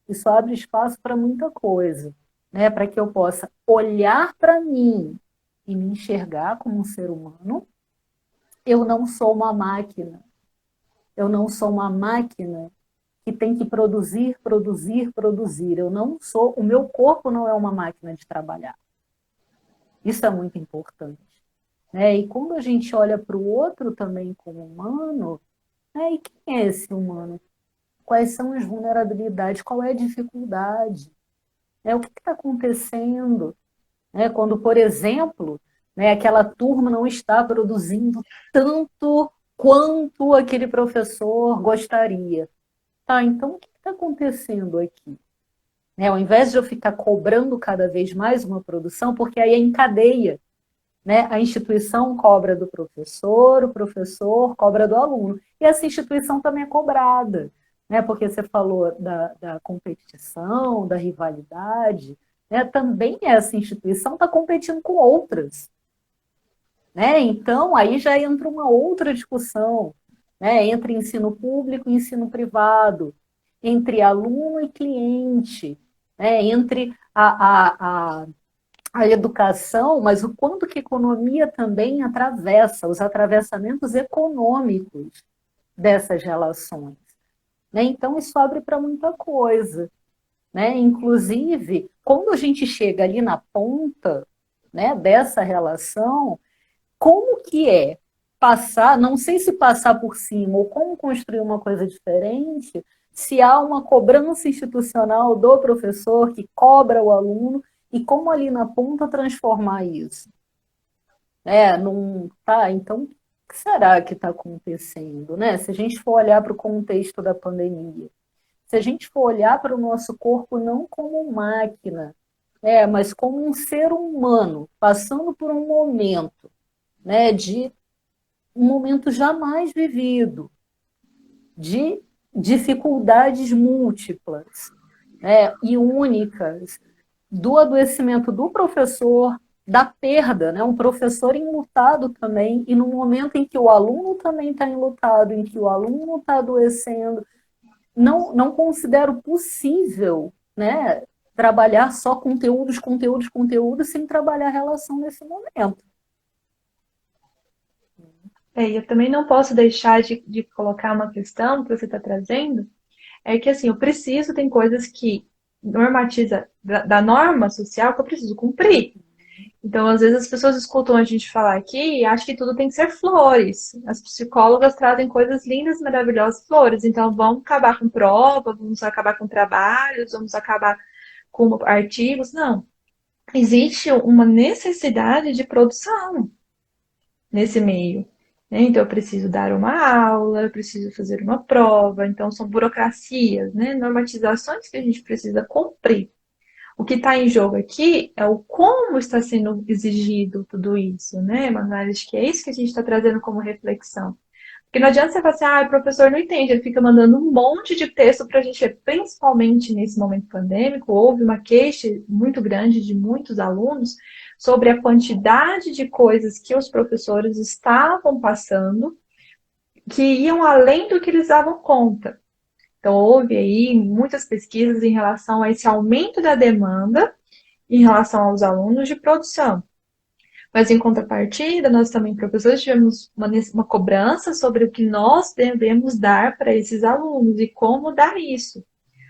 isso abre espaço para muita coisa, né? Para que eu possa olhar para mim e me enxergar como um ser humano. Eu não sou uma máquina. Eu não sou uma máquina que tem que produzir, produzir, produzir. Eu não sou, o meu corpo não é uma máquina de trabalhar. Isso é muito importante. Né? E quando a gente olha para o outro também como humano, né? E quem é esse humano? Quais são as vulnerabilidades? Qual é a dificuldade? Né? O que está acontecendo? Né? Quando, por exemplo, né, aquela turma não está produzindo tanto quanto aquele professor gostaria. Tá, então o que está acontecendo aqui? Né, ao invés de eu ficar cobrando cada vez mais uma produção, porque aí é em cadeia. Né? A instituição cobra do professor, o professor cobra do aluno. E essa instituição também é cobrada, né? Porque você falou da competição, da rivalidade, né? Também essa instituição está competindo com outras. Né? Então, aí já entra uma outra discussão, né? Entre ensino público e ensino privado, entre aluno e cliente, né? Entre a educação, mas o quanto que a economia também atravessa, os atravessamentos econômicos dessas relações. Né? Então, isso abre para muita coisa. Né? Inclusive, quando a gente chega ali na ponta, né, dessa relação, como que é passar, não sei se passar por cima ou como construir uma coisa diferente, se há uma cobrança institucional do professor que cobra o aluno e como ali na ponta transformar isso. Tá, então, o que será que está acontecendo? Né? Se a gente for olhar para o contexto da pandemia, se a gente for olhar para o nosso corpo não como máquina, mas como um ser humano, passando por um momento, né, de um momento jamais vivido, de dificuldades múltiplas, né, e únicas, do adoecimento do professor, da perda, né, um professor enlutado também, e no momento em que o aluno também está enlutado, em que o aluno está adoecendo, não considero possível, né, trabalhar só conteúdos, conteúdos, conteúdos, sem trabalhar a relação nesse momento. E eu também não posso deixar de colocar uma questão que você está trazendo, é que assim, eu preciso, tem coisas que normatiza da norma social que eu preciso cumprir. Então, às vezes as pessoas escutam a gente falar aqui e acham que tudo tem que ser flores. As psicólogas trazem coisas lindas, maravilhosas, flores. Então, vamos acabar com prova, vamos acabar com trabalhos, vamos acabar com artigos. Não. Existe uma necessidade de produção nesse meio. Né? Então, eu preciso dar uma aula, eu preciso fazer uma prova. Então, são burocracias, né? Normatizações que a gente precisa cumprir. O que está em jogo aqui é o como está sendo exigido tudo isso, né, Manuel? Acho que é isso que a gente está trazendo como reflexão. Porque não adianta você falar assim, o professor não entende, ele fica mandando um monte de texto para a gente ver, principalmente nesse momento pandêmico, houve uma queixa muito grande de muitos alunos sobre a quantidade de coisas que os professores estavam passando que iam além do que eles davam conta. Então, houve aí muitas pesquisas em relação a esse aumento da demanda em relação aos alunos de produção. Mas, em contrapartida, nós também, professores, tivemos uma cobrança sobre o que nós devemos dar para esses alunos e como dar isso.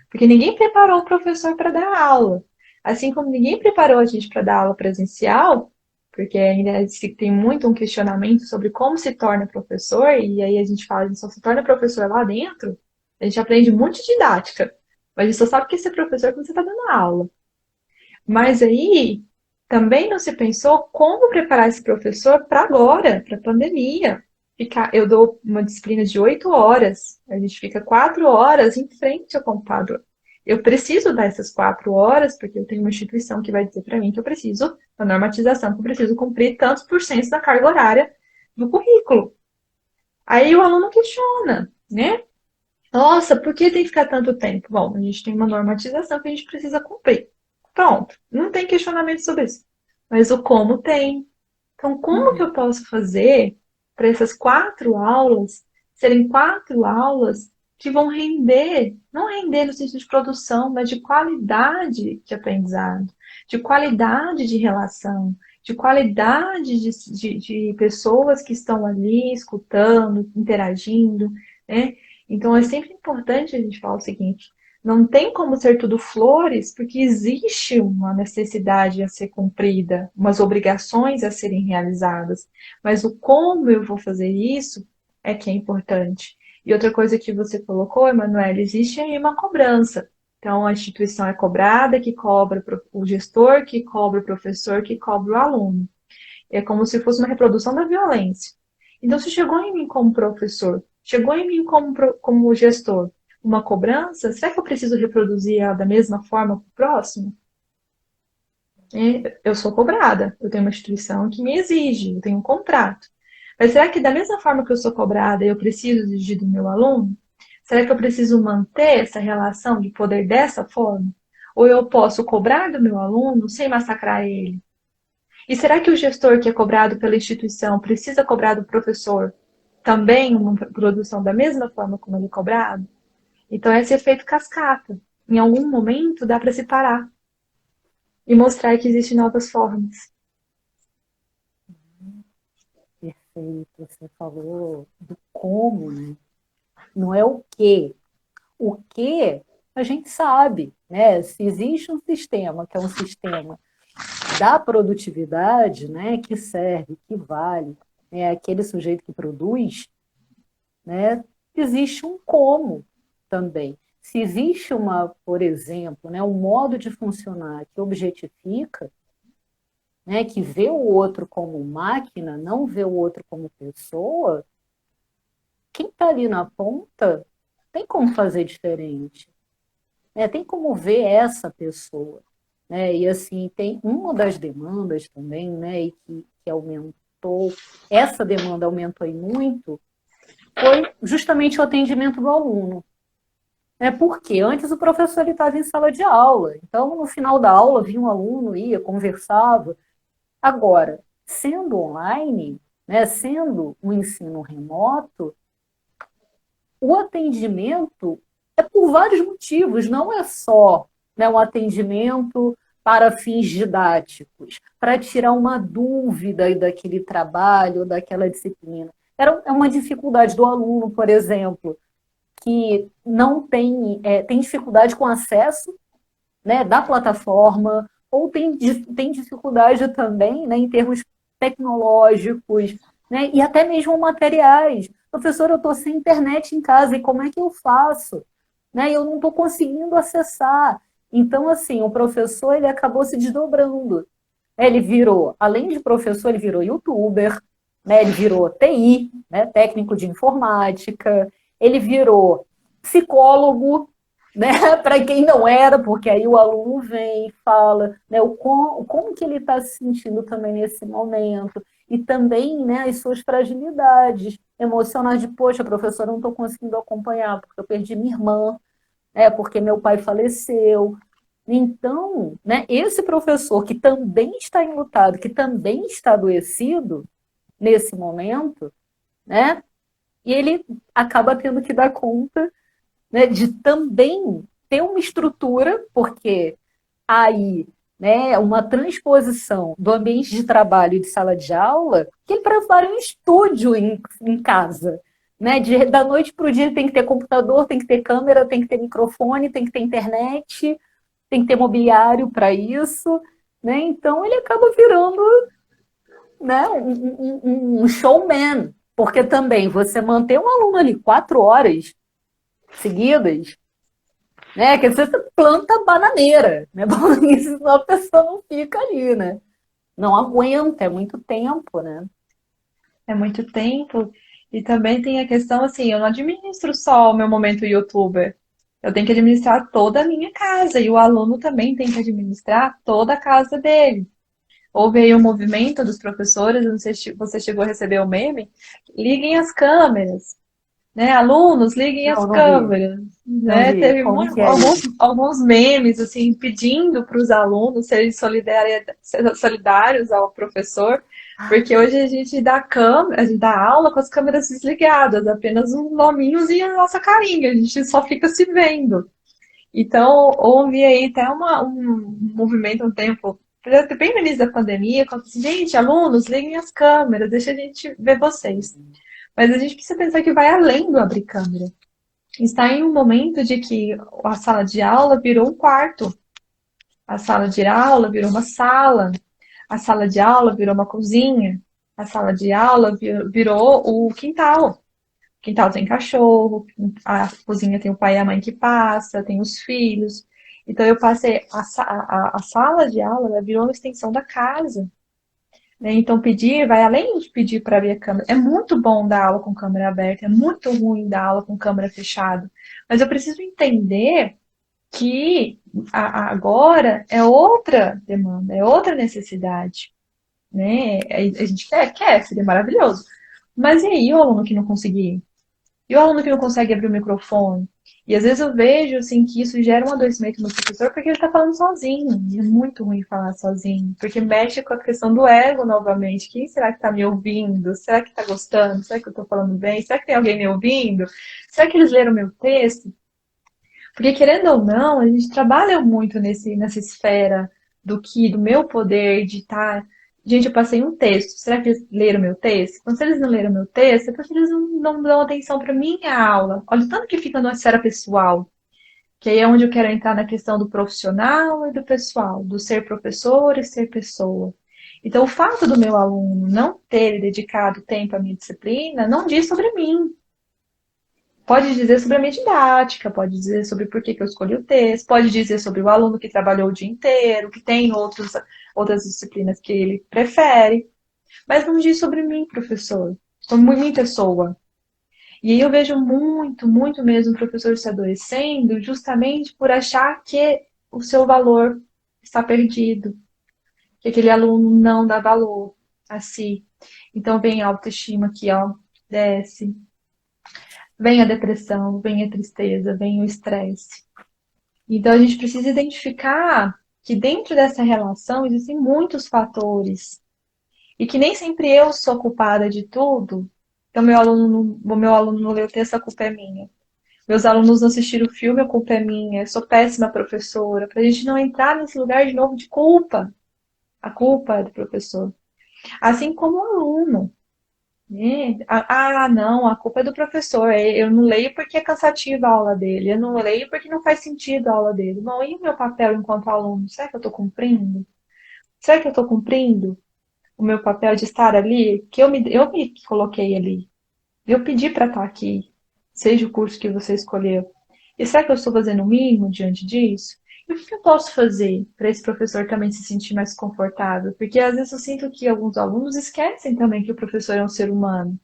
Porque ninguém preparou o professor para dar aula. Assim como ninguém preparou a gente para dar aula presencial, porque ainda tem muito um questionamento sobre como se torna professor, e aí a gente fala, a gente só se torna professor lá dentro, a gente aprende muito de didática, mas a gente só sabe que ser professor quando você está dando aula. Mas aí também não se pensou como preparar esse professor para agora, para a pandemia. Eu dou uma disciplina de 8 horas, a gente fica 4 horas em frente ao computador. Eu preciso dar essas 4 horas, porque eu tenho uma instituição que vai dizer para mim que eu preciso, uma normatização, que eu preciso cumprir tantos por cento da carga horária do currículo. Aí o aluno questiona, né? Nossa, por que tem que ficar tanto tempo? Bom, a gente tem uma normatização que a gente precisa cumprir. Pronto, não tem questionamento sobre isso. Mas o como tem. Então, como que Uhum. eu posso fazer para essas 4 aulas serem 4 aulas que vão render, não render no sentido de produção, mas de qualidade de aprendizado, de qualidade de relação, de qualidade de pessoas que estão ali escutando, interagindo, né? Então, é sempre importante a gente falar o seguinte: não tem como ser tudo flores, porque existe uma necessidade a ser cumprida, umas obrigações a serem realizadas. Mas o como eu vou fazer isso é que é importante. E outra coisa que você colocou, Emanuele, existe aí uma cobrança. Então, a instituição é cobrada, que cobra o gestor, que cobra o professor, que cobra o aluno. É como se fosse uma reprodução da violência. Então, se chegou em mim como professor, chegou em mim como gestor, uma cobrança, será que eu preciso reproduzir ela da mesma forma para o próximo? Eu sou cobrada, eu tenho uma instituição que me exige, eu tenho um contrato. Mas será que da mesma forma que eu sou cobrada, eu preciso exigir do meu aluno? Será que eu preciso manter essa relação de poder dessa forma? Ou eu posso cobrar do meu aluno sem massacrar ele? E será que o gestor que é cobrado pela instituição precisa cobrar do professor também uma produção da mesma forma como ele é cobrado? Então, esse efeito cascata. Em algum momento, dá para se parar e mostrar que existem novas formas. Perfeito, você falou do como, né? Não é o que. O que a gente sabe, né? Se existe um sistema que é um sistema da produtividade, né, que serve, que vale, é aquele sujeito que produz, né, existe um como também. Se existe uma, por exemplo, né, um modo de funcionar que objetifica, né, que vê o outro como máquina, não vê o outro como pessoa, quem está ali na ponta tem como fazer diferente, né? Tem como ver essa pessoa, né? E assim, tem uma das demandas também, né, e que aumentou, essa demanda aumentou e muito, foi justamente o atendimento do aluno. Porque antes o professor estava em sala de aula, então no final da aula vinha um aluno, ia, conversava. Agora, sendo online, né, sendo um ensino remoto, o atendimento é por vários motivos, não é só, né, um atendimento para fins didáticos, para tirar uma dúvida daquele trabalho, daquela disciplina. É uma dificuldade do aluno, por exemplo, que não tem, tem dificuldade com acesso, né, da plataforma, ou tem dificuldade também, né, em termos tecnológicos, né, e até mesmo materiais. Professor, eu estou sem internet em casa, e como é que eu faço? Né, eu não estou conseguindo acessar. Então, assim, o professor ele acabou se desdobrando. Ele virou, além de professor, ele virou youtuber, né, ele virou TI, né, técnico de informática, ele virou psicólogo, né, para quem não era, porque aí o aluno vem e fala, né, como que ele está se sentindo também nesse momento, e também, né, as suas fragilidades emocionais de, poxa, professor, eu não estou conseguindo acompanhar, porque eu perdi minha irmã, porque meu pai faleceu. Então, né, esse professor que também está enlutado, que também está adoecido nesse momento, né, e ele acaba tendo que dar conta, né, de também ter uma estrutura, porque aí, né, uma transposição do ambiente de trabalho e de sala de aula, que ele prepara um estúdio em casa. Né, da noite para o dia ele tem que ter computador, tem que ter câmera, tem que ter microfone, tem que ter internet, tem que ter mobiliário para isso. Né, então ele acaba virando, né, um showman, porque também você manter um aluno ali 4 horas seguidas, né? Que você planta bananeira, né? Senão a pessoa não fica ali, né? Não aguenta, é muito tempo, né? É muito tempo. E também tem a questão assim, eu não administro só o meu momento youtuber. Eu tenho que administrar toda a minha casa e o aluno também tem que administrar toda a casa dele. Houve aí um movimento dos professores, não sei se você chegou a receber o meme, liguem as câmeras, né? Alunos, liguem as Não, não vi, câmeras, não né? vi. Teve Como que é alguns, isso? alguns memes, assim, pedindo para os alunos serem solidários ao professor, porque hoje a gente dá câmera, a gente dá aula com as câmeras desligadas, apenas os nominhos e a nossa carinha, a gente só fica se vendo. Então, houve aí até um movimento um tempo, bem no início da pandemia, quando assim, gente, alunos, liguem as câmeras, deixa a gente ver vocês. Mas a gente precisa pensar que vai além do abrir câmera. Está em um momento de que a sala de aula virou um quarto, a sala de aula virou uma sala, a sala de aula virou uma cozinha, a sala de aula virou o quintal. O quintal tem cachorro, a cozinha tem o pai e a mãe que passa, tem os filhos. Então eu passei a sala de aula, ela virou uma extensão da casa, né? Então pedir vai além de pedir para abrir a câmera. É muito bom dar aula com câmera aberta, é muito ruim dar aula com câmera fechada. Mas eu preciso entender que agora é outra demanda, é outra necessidade, né? A gente quer, seria maravilhoso. Mas e aí o aluno que não conseguir? E o aluno que não consegue abrir o microfone? E às vezes eu vejo assim que isso gera um adoecimento no professor porque ele está falando sozinho. E é muito ruim falar sozinho, porque mexe com a questão do ego novamente. Quem será que está me ouvindo? Será que está gostando? Será que eu estou falando bem? Será que tem alguém me ouvindo? Será que eles leram meu texto? Porque querendo ou não, a gente trabalha muito nessa esfera do meu poder de estar. Gente, eu passei um texto. Será que eles leram meu texto? Então, se eles não leram meu texto, é porque eles não dão atenção para minha aula. Olha o tanto que fica na esfera pessoal. Que aí é onde eu quero entrar na questão do profissional e do pessoal, do ser professor e ser pessoa. Então, o fato do meu aluno não ter dedicado tempo à minha disciplina não diz sobre mim. Pode dizer sobre a minha didática, pode dizer sobre por que que eu escolhi o texto, pode dizer sobre o aluno que trabalhou o dia inteiro, que tem outras disciplinas que ele prefere, mas não diz sobre mim, professor, sobre minha pessoa. E aí eu vejo muito, muito mesmo o professor se adoecendo justamente por achar que o seu valor está perdido, que aquele aluno não dá valor a si. Então vem a autoestima aqui, ó, desce, vem a depressão, vem a tristeza, vem o estresse. Então a gente precisa identificar que dentro dessa relação existem muitos fatores e que nem sempre eu sou culpada de tudo. Então o meu aluno não leu o texto, a culpa é minha. Meus alunos não assistiram o filme, a culpa é minha. Eu sou péssima professora. Para a gente não entrar nesse lugar de novo de culpa. A culpa é do professor. Assim como o aluno. Né? Não, a culpa é do professor. Eu não leio porque é cansativa a aula dele. Eu não leio porque não faz sentido a aula dele. Bom, e o meu papel enquanto aluno? Será que eu estou cumprindo? Será que eu estou cumprindo o meu papel de estar ali? Que eu me coloquei ali. Eu pedi para estar aqui, seja o curso que você escolheu. E será que eu estou fazendo o mínimo diante disso? E o que eu posso fazer para esse professor também se sentir mais confortável? Porque às vezes eu sinto que alguns alunos esquecem também que o professor é um ser humano.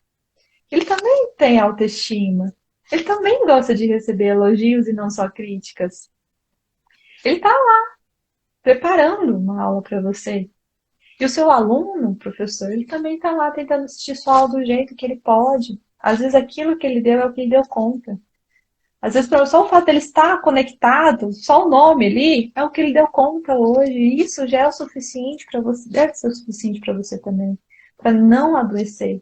Ele também tem autoestima. Ele também gosta de receber elogios e não só críticas. Ele está preparando uma aula para você. E o seu aluno, professor, ele também está lá tentando assistir sua aula do jeito que ele pode. Às vezes aquilo que ele deu é o que ele deu conta. Às vezes só o fato dele estar conectado, só o nome ali, é o que ele deu conta hoje. E isso já é o suficiente para você, deve ser o suficiente para você também, para não adoecer.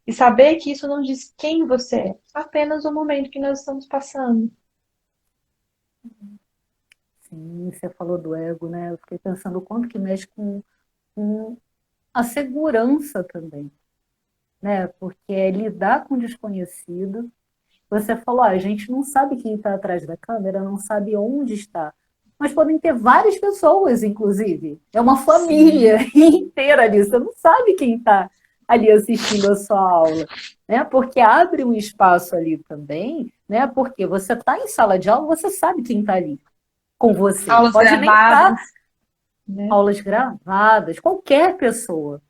E saber que isso não diz quem você é, apenas o momento que nós estamos passando. Sim, você falou do ego, né? Eu fiquei pensando o quanto que mexe com a segurança também, né? Porque é lidar com o desconhecido. Você falou, a gente não sabe quem está atrás da câmera, não sabe onde está. Mas podem ter várias pessoas, inclusive. É uma família Sim, inteira ali. Você não sabe quem está ali assistindo a sua aula, né? Porque abre um espaço ali também, né? Porque você está em sala de aula, você sabe quem está ali com você. aulas Pode nem estar gravadas, né? aulas gravadas, qualquer pessoa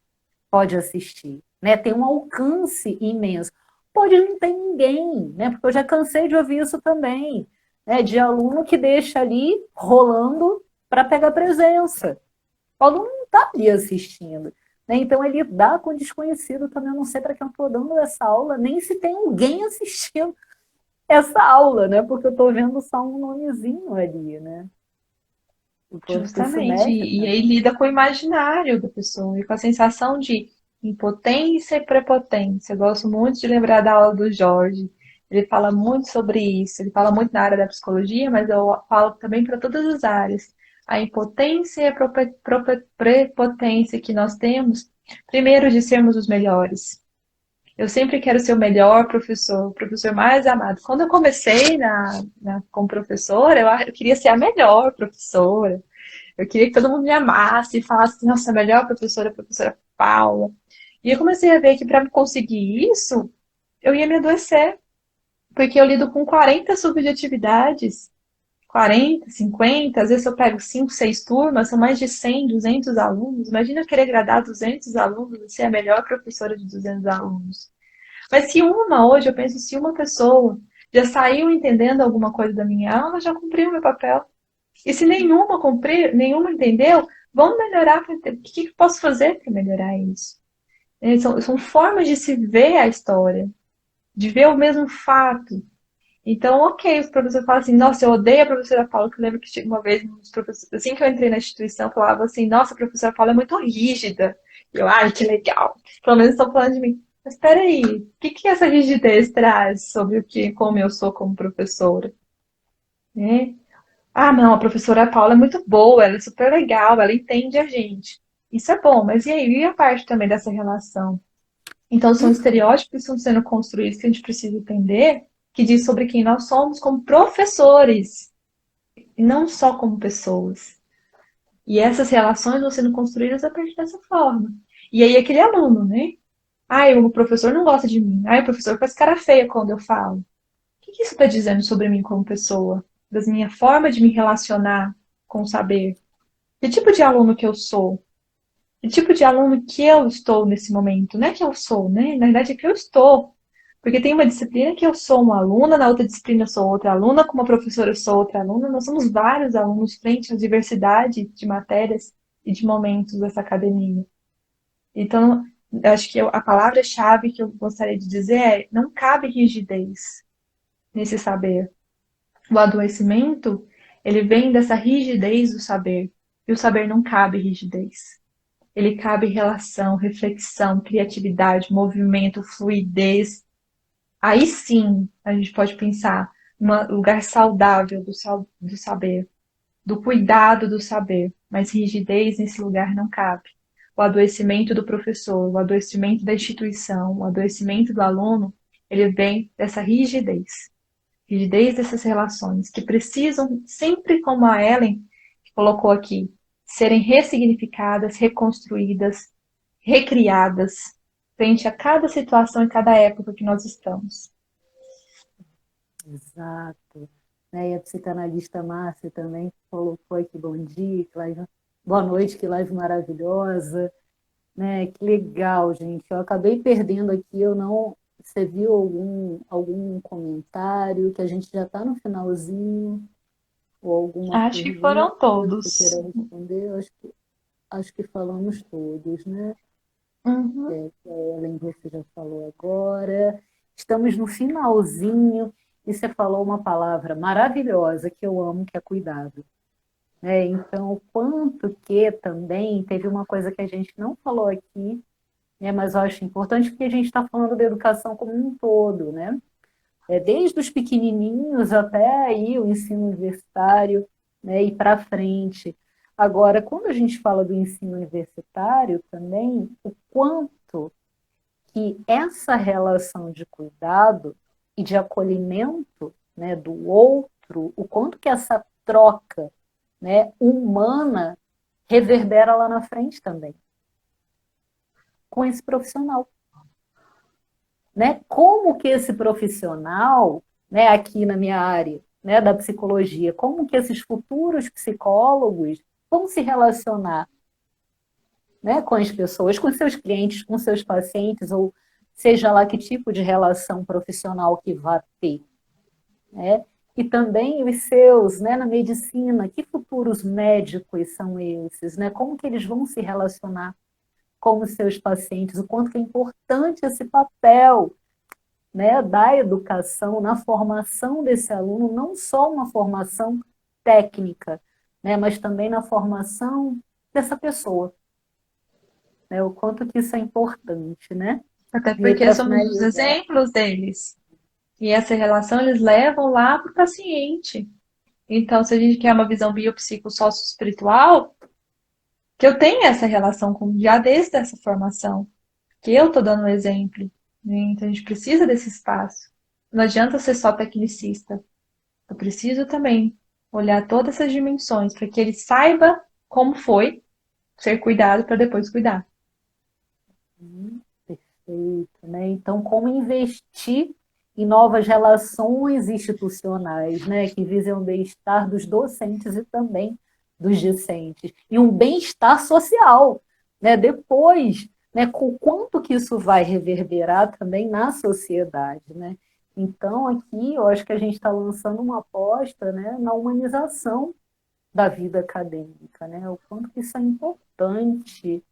pode assistir, né? Tem um alcance imenso. Pode não ter ninguém, né? Porque eu já cansei de ouvir isso também. né, de aluno que deixa ali rolando para pegar presença. O aluno não está ali assistindo. Né? Então, ele dá com desconhecido também. Eu não sei para quem eu estou dando essa aula, nem se tem alguém assistindo essa aula, né? Porque eu estou vendo só um nomezinho ali, né? O corpo isso Justamente. mexe E aí também. lida com o imaginário da pessoa e com a sensação de impotência e prepotência. Eu gosto muito de lembrar da aula do Jorge. Ele fala muito sobre isso. Ele fala muito na área da psicologia, mas eu falo também para todas as áreas. A impotência e a prepotência que nós temos, primeiro, de sermos os melhores. Eu sempre quero ser o melhor professor, o professor mais amado. Quando eu comecei como professora, eu queria ser a melhor professora. Eu queria que todo mundo me amasse e falasse, assim, nossa, a melhor professora é a professora Paula. E eu comecei a ver que para conseguir isso, eu ia me adoecer. Porque eu lido com 40 subjetividades, 40, 50, às vezes eu pego 5, 6 turmas, são mais de 100, 200 alunos. Imagina eu querer agradar 200 alunos e ser a melhor professora de 200 alunos. Mas se uma, hoje eu penso, se uma pessoa já saiu entendendo alguma coisa da minha aula, já cumpriu o meu papel. E se nenhuma cumprir, nenhuma entendeu, vamos melhorar. O que eu posso fazer para melhorar isso? São formas de se ver a história, de ver o mesmo fato. Então, ok, os professores falam assim, nossa, eu odeio a professora Paula, que eu lembro que uma vez, assim que eu entrei na instituição, falava assim, nossa, a professora Paula é muito rígida. E eu, ai, que legal. Pelo menos estão falando de mim. Mas espera aí, o que essa rigidez traz sobre como eu sou como professora? Né? Ah, não, a professora Paula é muito boa, ela é super legal, ela entende a gente. Isso é bom, mas e aí? E a parte também dessa relação? Então, são estereótipos que estão sendo construídos que a gente precisa entender, que diz sobre quem nós somos como professores, e não só como pessoas. E essas relações vão sendo construídas a partir dessa forma. E aí, aquele aluno, né? Ai, o professor não gosta de mim. Ai, o professor faz cara feia quando eu falo. O que isso está dizendo sobre mim como pessoa? Da minha forma de me relacionar com o saber? Que tipo de aluno que eu sou? Que tipo de aluno que eu estou nesse momento? Não é que eu sou, né? Na verdade é que eu estou. Porque tem uma disciplina que eu sou uma aluna, na outra disciplina eu sou outra aluna, com uma professora eu sou outra aluna. Nós somos vários alunos frente à diversidade de matérias e de momentos dessa academia. Então, eu acho que a palavra-chave que eu gostaria de dizer é: não cabe rigidez nesse saber. O adoecimento, ele vem dessa rigidez do saber. E o saber não cabe rigidez. Ele cabe relação, reflexão, criatividade, movimento, fluidez. Aí sim a gente pode pensar num lugar saudável do saber, do cuidado do saber, mas rigidez nesse lugar não cabe. O adoecimento do professor, o adoecimento da instituição, o adoecimento do aluno, ele vem dessa rigidez. Rigidez dessas relações que precisam, sempre como a Ellen colocou aqui, serem ressignificadas, reconstruídas, recriadas frente a cada situação e cada época que nós estamos. Exato. Né? E a psicanalista Márcia também colocou aqui bom dia, que live, boa noite, que live maravilhosa. Né? Que legal, gente. Eu acabei perdendo aqui, eu não. Você viu algum comentário que a gente já está no finalzinho, ou alguma Acho que pergunta foram que você todos. queira responder? Eu acho que falamos todos, né? Uhum. Que a Ellen você já falou agora. Estamos no finalzinho e você falou uma palavra maravilhosa que eu amo, que é cuidado. Né? Então, o quanto que também teve uma coisa que a gente não falou aqui, né? Mas eu acho importante porque a gente está falando da educação como um todo, né? Desde os pequenininhos até aí o ensino universitário, né? E para frente. Agora, quando a gente fala do ensino universitário também, o quanto que essa relação de cuidado e de acolhimento, né, do outro, o quanto que essa troca, né, humana reverbera lá na frente também, com esse profissional. Né? Como que esse profissional, né, aqui na minha área, né, da psicologia, como que esses futuros psicólogos vão se relacionar, né, com as pessoas, com seus clientes, com seus pacientes, ou seja lá que tipo de relação profissional que vá ter, né? e também os seus, né, na medicina, que futuros médicos são esses, né? Como que eles vão se relacionar com os seus pacientes, o quanto que é importante esse papel, né, da educação na formação desse aluno, não só uma formação técnica, né, mas também na formação dessa pessoa, né, o quanto que isso é importante, né? Até E aí, porque para somos os finalizar, exemplos deles. E essa relação eles levam lá para o paciente. Então, se a gente quer uma visão biopsicossócio-espiritual, que eu tenha essa relação com já desde essa formação, que eu estou dando um exemplo, né? Então, a gente precisa desse espaço. Não adianta ser só tecnicista. Eu preciso também olhar todas essas dimensões para que ele saiba como foi ser cuidado para depois cuidar. perfeito, né? Então, como investir em novas relações institucionais, né, que visem o bem-estar dos docentes e também dos discentes, e um bem-estar social, né, depois, né, com o quanto que isso vai reverberar também na sociedade, né? Então, aqui, eu acho que a gente está lançando uma aposta, né, na humanização da vida acadêmica, né? O quanto que isso é importante.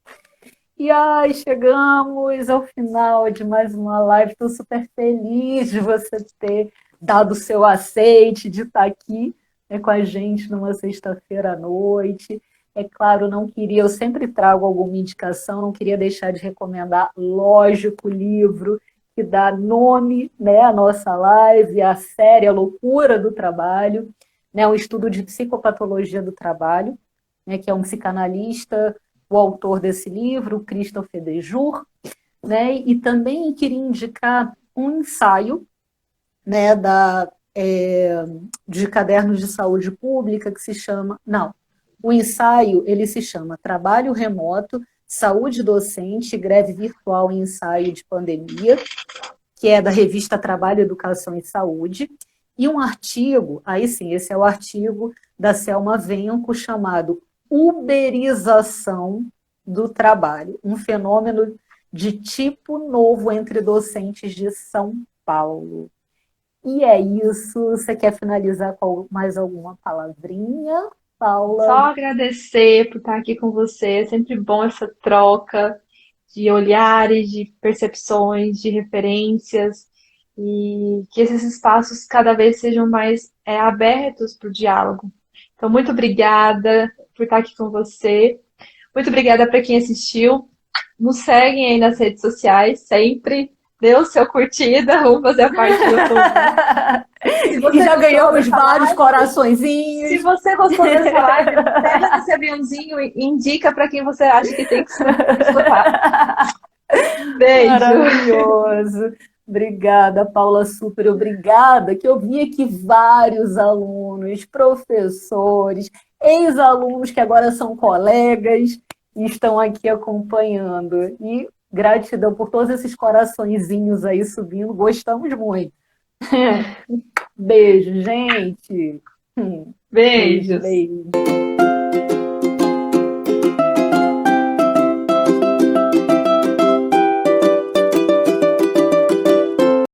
E ai, chegamos ao final de mais uma live. Estou super feliz de você ter dado o seu aceite, de estar aqui, né, com a gente numa sexta-feira à noite. É claro, não queria, eu sempre trago alguma indicação, não queria deixar de recomendar, lógico, o livro que dá nome, né, à nossa live, a série A Loucura do Trabalho, né, um estudo de psicopatologia do trabalho, né, que é um psicanalista, o autor desse livro, Christopher Dejour, né, e também queria indicar um ensaio, né, de cadernos de saúde pública que se chama, não, o ensaio ele se chama Trabalho Remoto, Saúde Docente, Greve Virtual e Ensaio de Pandemia, que é da revista Trabalho, Educação e Saúde, e um artigo, aí sim, esse é o artigo da Selma Venco, chamado Uberização do Trabalho, um fenômeno de tipo novo entre docentes de São Paulo. E é isso. Você quer finalizar com mais alguma palavrinha, Só Paula? agradecer por estar aqui com você. É sempre bom essa troca de olhares, de percepções, de referências, e que esses espaços cada vez sejam mais abertos para o diálogo. Então, muito obrigada por estar aqui com você. Muito obrigada para quem assistiu. Nos seguem aí nas redes sociais, sempre. Dê o seu curtida, vamos fazer a parte do YouTube. Se E você já gostou ganhamos dessa vários live, se coraçõezinhos. você gostou dessa live, pega nesse aviãozinho e indica para quem você acha que tem que escutar. Beijo! Maravilhoso. Obrigada, Paula, super obrigada, que eu vi aqui vários alunos, professores, ex-alunos que agora são colegas e estão aqui acompanhando. E gratidão por todos esses coraçõezinhos aí subindo, gostamos muito. Beijo, gente. Beijo, Beijos! beijo.